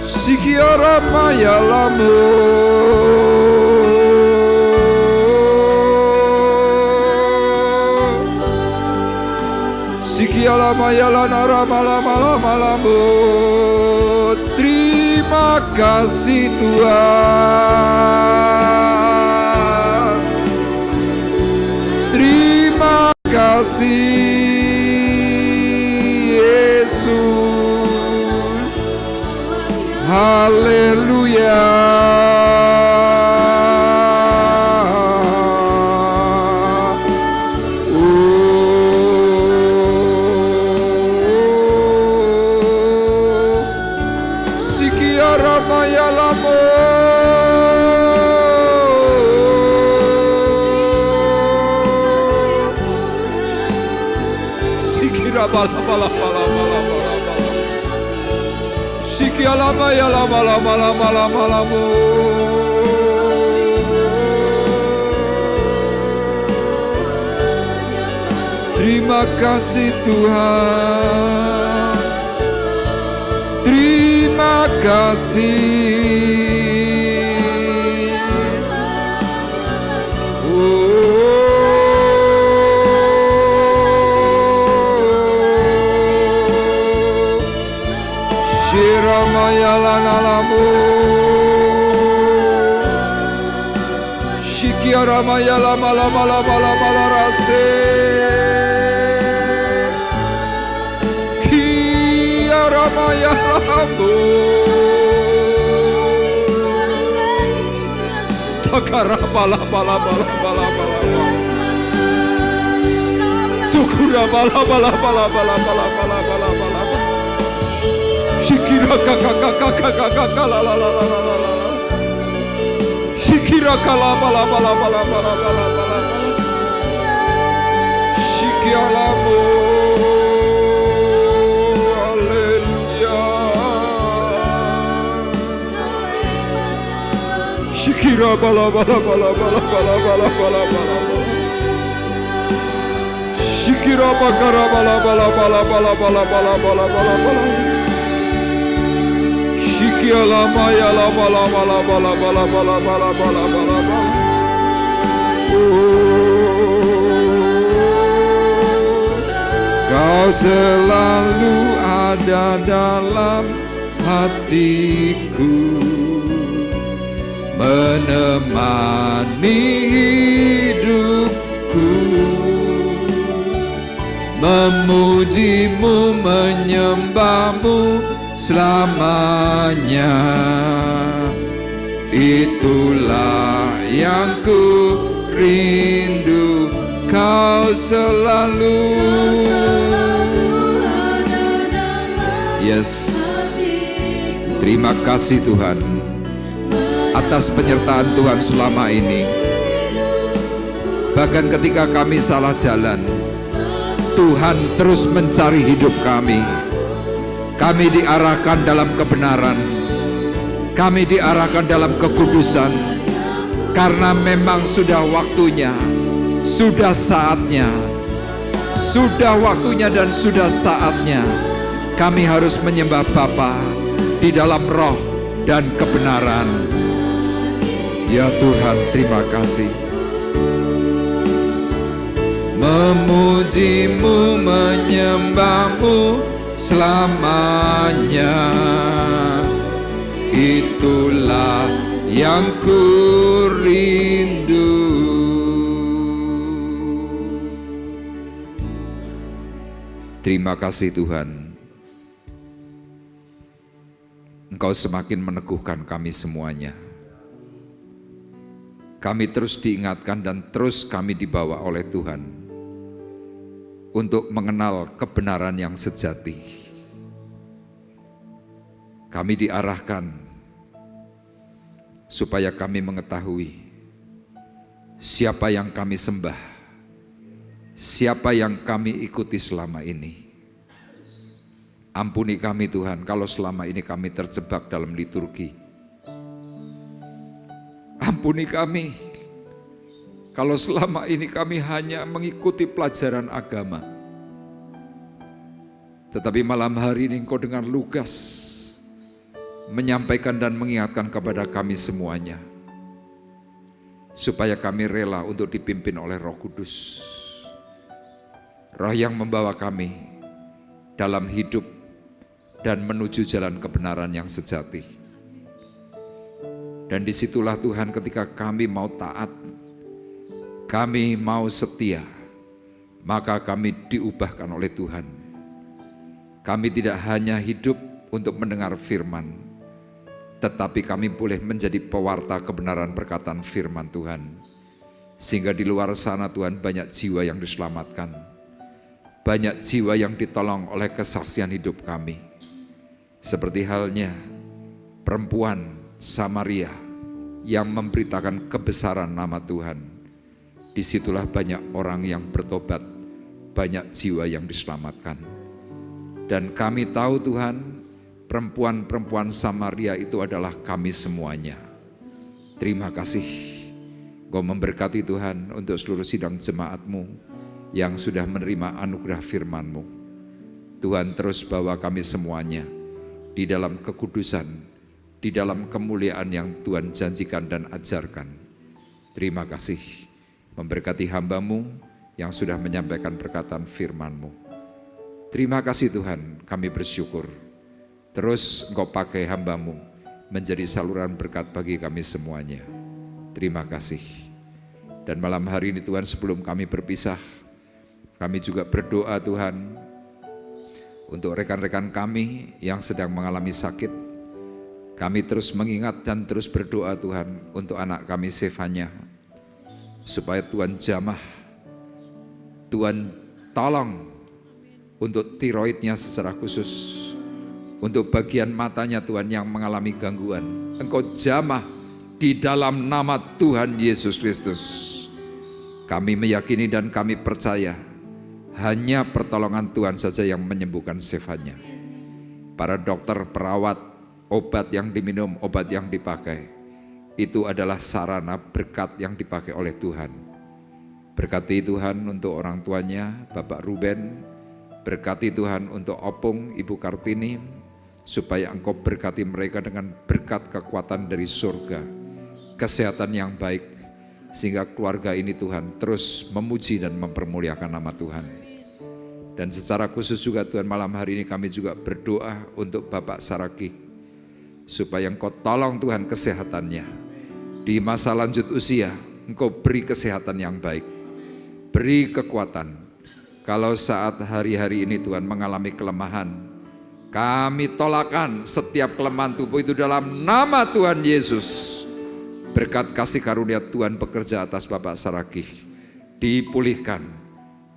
Sikiara mayalamu. Sikiala mayalana ramalama. Terima Terima kasih Tuhan. Terima kasih Yesus. Haleluya. Terima kasih Tuhan. Terima kasih. Shikiaramaya lama lama lama lama rase Kiaramaya lamu Takara bala bala bala bala bala Tukura bala bala bala bala bala bala bala bala Shikira kaka kaka kaka kaka la la la la la la Shikira kala bala bala bala bala bala bala Shikialamo Haleluya Shikira bala bala bala bala bala bala bala bala Shikira bakara bala bala bala bala bala bala bala bala bala Shikialama ya lama lama lama lama lama lama lama lama lama Kau selalu ada dalam hatiku menemani hidupku memujimu menyembahmu selamanya. Itulah yang ku rindu, kau selalu. Yes, terima kasih Tuhan atas penyertaan Tuhan selama ini. Bahkan ketika kami salah jalan, Tuhan terus mencari hidup kami. Kami diarahkan dalam kebenaran, kami diarahkan dalam kekudusan, karena memang sudah waktunya, sudah saatnya, sudah waktunya dan sudah saatnya kami harus menyembah Bapa di dalam roh dan kebenaran. Ya Tuhan, terima kasih. Memujimu, menyembahmu selamanya, itulah yang ku rindu. Terima kasih Tuhan, Engkau semakin meneguhkan kami semuanya. Kami terus diingatkan dan terus kami dibawa oleh Tuhan untuk mengenal kebenaran yang sejati. Kami diarahkan supaya kami mengetahui siapa yang kami sembah, siapa yang kami ikuti selama ini. Ampuni kami Tuhan kalau selama ini kami terjebak dalam liturgi. Ampuni kami kalau selama ini kami hanya mengikuti pelajaran agama. Tetapi malam hari ini Engkau dengan lugas menyampaikan dan mengingatkan kepada kami semuanya, supaya kami rela untuk dipimpin oleh Roh Kudus. Roh yang membawa kami dalam hidup dan menuju jalan kebenaran yang sejati. Dan disitulah Tuhan ketika kami mau taat, kami mau setia, maka kami diubahkan oleh Tuhan. Kami tidak hanya hidup untuk mendengar firman, tetapi kami boleh menjadi pewarta kebenaran perkataan firman Tuhan. Sehingga di luar sana Tuhan banyak jiwa yang diselamatkan, banyak jiwa yang ditolong oleh kesaksian hidup kami. Seperti halnya perempuan Samaria yang memberitakan kebesaran nama Tuhan. Disitulah banyak orang yang bertobat, banyak jiwa yang diselamatkan. Dan kami tahu Tuhan, perempuan-perempuan Samaria itu adalah kami semuanya. Terima kasih, Engkau memberkati Tuhan untuk seluruh sidang jemaat-Mu yang sudah menerima anugerah firman-Mu. Tuhan terus bawa kami semuanya di dalam kekudusan, di dalam kemuliaan yang Tuhan janjikan dan ajarkan. Terima kasih, memberkati hamba-Mu yang sudah menyampaikan perkataan firman-Mu. Terima kasih Tuhan, kami bersyukur. Terus Engkau pakai hamba-Mu menjadi saluran berkat bagi kami semuanya. Terima kasih. Dan malam hari ini Tuhan, sebelum kami berpisah, kami juga berdoa Tuhan untuk rekan-rekan kami yang sedang mengalami sakit. Kami terus mengingat dan terus berdoa Tuhan untuk anak kami Sefanya, supaya Tuhan jamah, Tuhan tolong untuk tiroidnya secara khusus, untuk bagian matanya Tuhan yang mengalami gangguan. Engkau jamah di dalam nama Tuhan Yesus Kristus. Kami meyakini dan kami percaya hanya pertolongan Tuhan saja yang menyembuhkan Sefanya. Para dokter, perawat, obat yang diminum, obat yang dipakai, itu adalah sarana berkat yang dipakai oleh Tuhan. Berkati Tuhan untuk orang tuanya, Bapak Ruben. Berkati Tuhan untuk Opung, Ibu Kartini, supaya Engkau berkati mereka dengan berkat kekuatan dari surga, kesehatan yang baik, sehingga keluarga ini Tuhan terus memuji dan mempermuliakan nama Tuhan. Dan secara khusus juga Tuhan, malam hari ini kami juga berdoa untuk Bapak Saraki, supaya Engkau tolong Tuhan kesehatannya. Di masa lanjut usia, Engkau beri kesehatan yang baik, beri kekuatan. Kalau saat hari-hari ini Tuhan mengalami kelemahan, kami tolakkan setiap kelemahan tubuh itu dalam nama Tuhan Yesus. Berkat kasih karunia Tuhan bekerja atas Bapak Saraki, dipulihkan.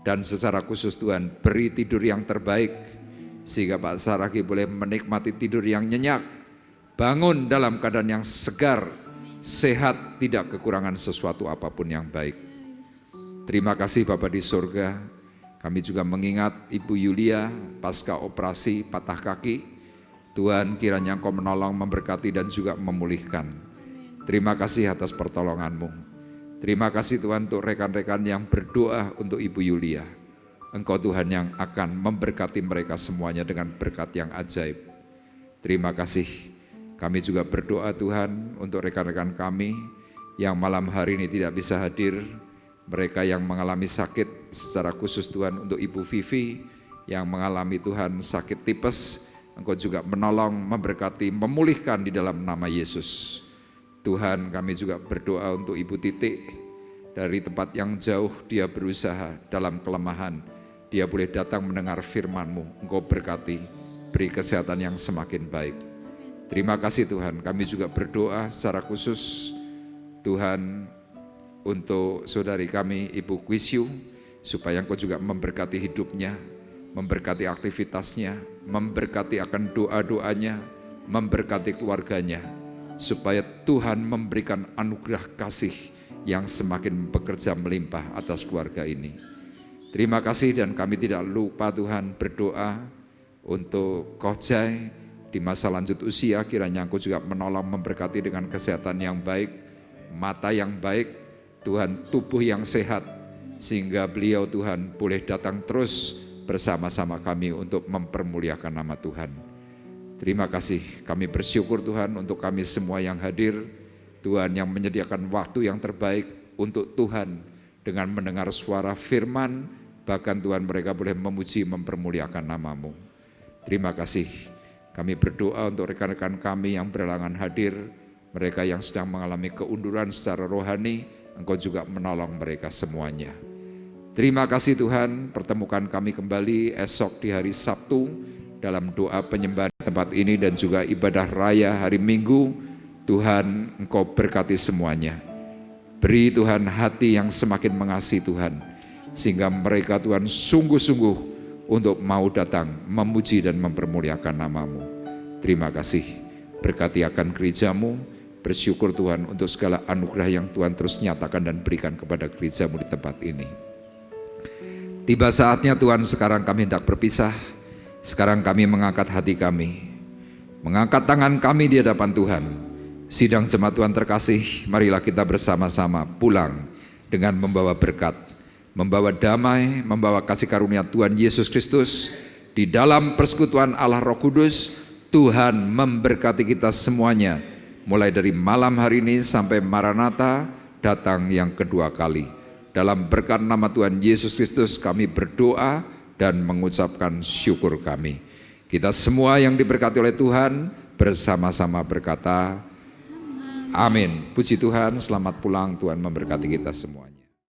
Dan secara khusus Tuhan, beri tidur yang terbaik, sehingga Pak Saraki boleh menikmati tidur yang nyenyak, bangun dalam keadaan yang segar, sehat, tidak kekurangan sesuatu apapun yang baik. Terima kasih Bapak di surga. Kami juga mengingat Ibu Yulia pasca operasi patah kaki. Tuhan, kiranya Engkau menolong, memberkati dan juga memulihkan. Terima kasih atas pertolongan-Mu. Terima kasih Tuhan untuk rekan-rekan yang berdoa untuk Ibu Yulia. Engkau Tuhan yang akan memberkati mereka semuanya dengan berkat yang ajaib. Terima kasih. Kami juga berdoa Tuhan untuk rekan-rekan kami yang malam hari ini tidak bisa hadir. Mereka yang mengalami sakit, secara khusus Tuhan untuk Ibu Vivi yang mengalami Tuhan sakit tipes. Engkau juga menolong, memberkati, memulihkan di dalam nama Yesus. Tuhan, kami juga berdoa untuk Ibu Titik. Dari tempat yang jauh dia berusaha dalam kelemahan, dia boleh datang mendengar firman-Mu. Engkau berkati, beri kesehatan yang semakin baik. Terima kasih Tuhan. Kami juga berdoa secara khusus Tuhan untuk saudari kami Ibu Kwisyu, supaya Engkau juga memberkati hidupnya, memberkati aktivitasnya, memberkati akan doa-doanya, memberkati keluarganya, supaya Tuhan memberikan anugerah kasih yang semakin bekerja melimpah atas keluarga ini. Terima kasih, dan kami tidak lupa Tuhan berdoa untuk Kohjai di masa lanjut usia. Kiranya Engkau juga menolong, memberkati dengan kesehatan yang baik, mata yang baik, Tuhan tubuh yang sehat, sehingga beliau Tuhan boleh datang terus bersama-sama kami untuk mempermuliakan nama Tuhan. Terima kasih, kami bersyukur Tuhan untuk kami semua yang hadir, Tuhan yang menyediakan waktu yang terbaik untuk Tuhan dengan mendengar suara firman, bahkan Tuhan mereka boleh memuji, mempermuliakan nama-Mu. Terima kasih, kami berdoa untuk rekan-rekan kami yang berhalangan hadir, Mereka yang sedang mengalami keunduran secara rohani, Engkau juga menolong mereka semuanya. Terima kasih Tuhan, pertemukan kami kembali esok di hari Sabtu dalam doa penyembahan tempat ini dan juga ibadah raya hari Minggu. Tuhan, Engkau berkati semuanya. Beri Tuhan hati yang semakin mengasihi Tuhan, sehingga mereka Tuhan sungguh-sungguh untuk mau datang memuji dan mempermuliakan nama-Mu. Terima kasih, berkati akan gereja-Mu, bersyukur Tuhan untuk segala anugerah yang Tuhan terus nyatakan dan berikan kepada gereja-Mu di tempat ini. Tiba saatnya Tuhan, sekarang kami hendak berpisah. Sekarang kami mengangkat hati kami, mengangkat tangan kami di hadapan Tuhan. Sidang jemaat Tuhan terkasih, marilah kita bersama-sama pulang dengan membawa berkat, membawa damai, membawa kasih karunia Tuhan Yesus Kristus. Di dalam persekutuan Allah Roh Kudus, Tuhan memberkati kita semuanya, mulai dari malam hari ini sampai Maranatha datang yang kedua kali. Dalam berkat nama Tuhan Yesus Kristus kami berdoa dan mengucapkan syukur kami. Kita semua yang diberkati oleh Tuhan bersama-sama berkata, amin. Puji Tuhan, selamat pulang, Tuhan memberkati kita semuanya.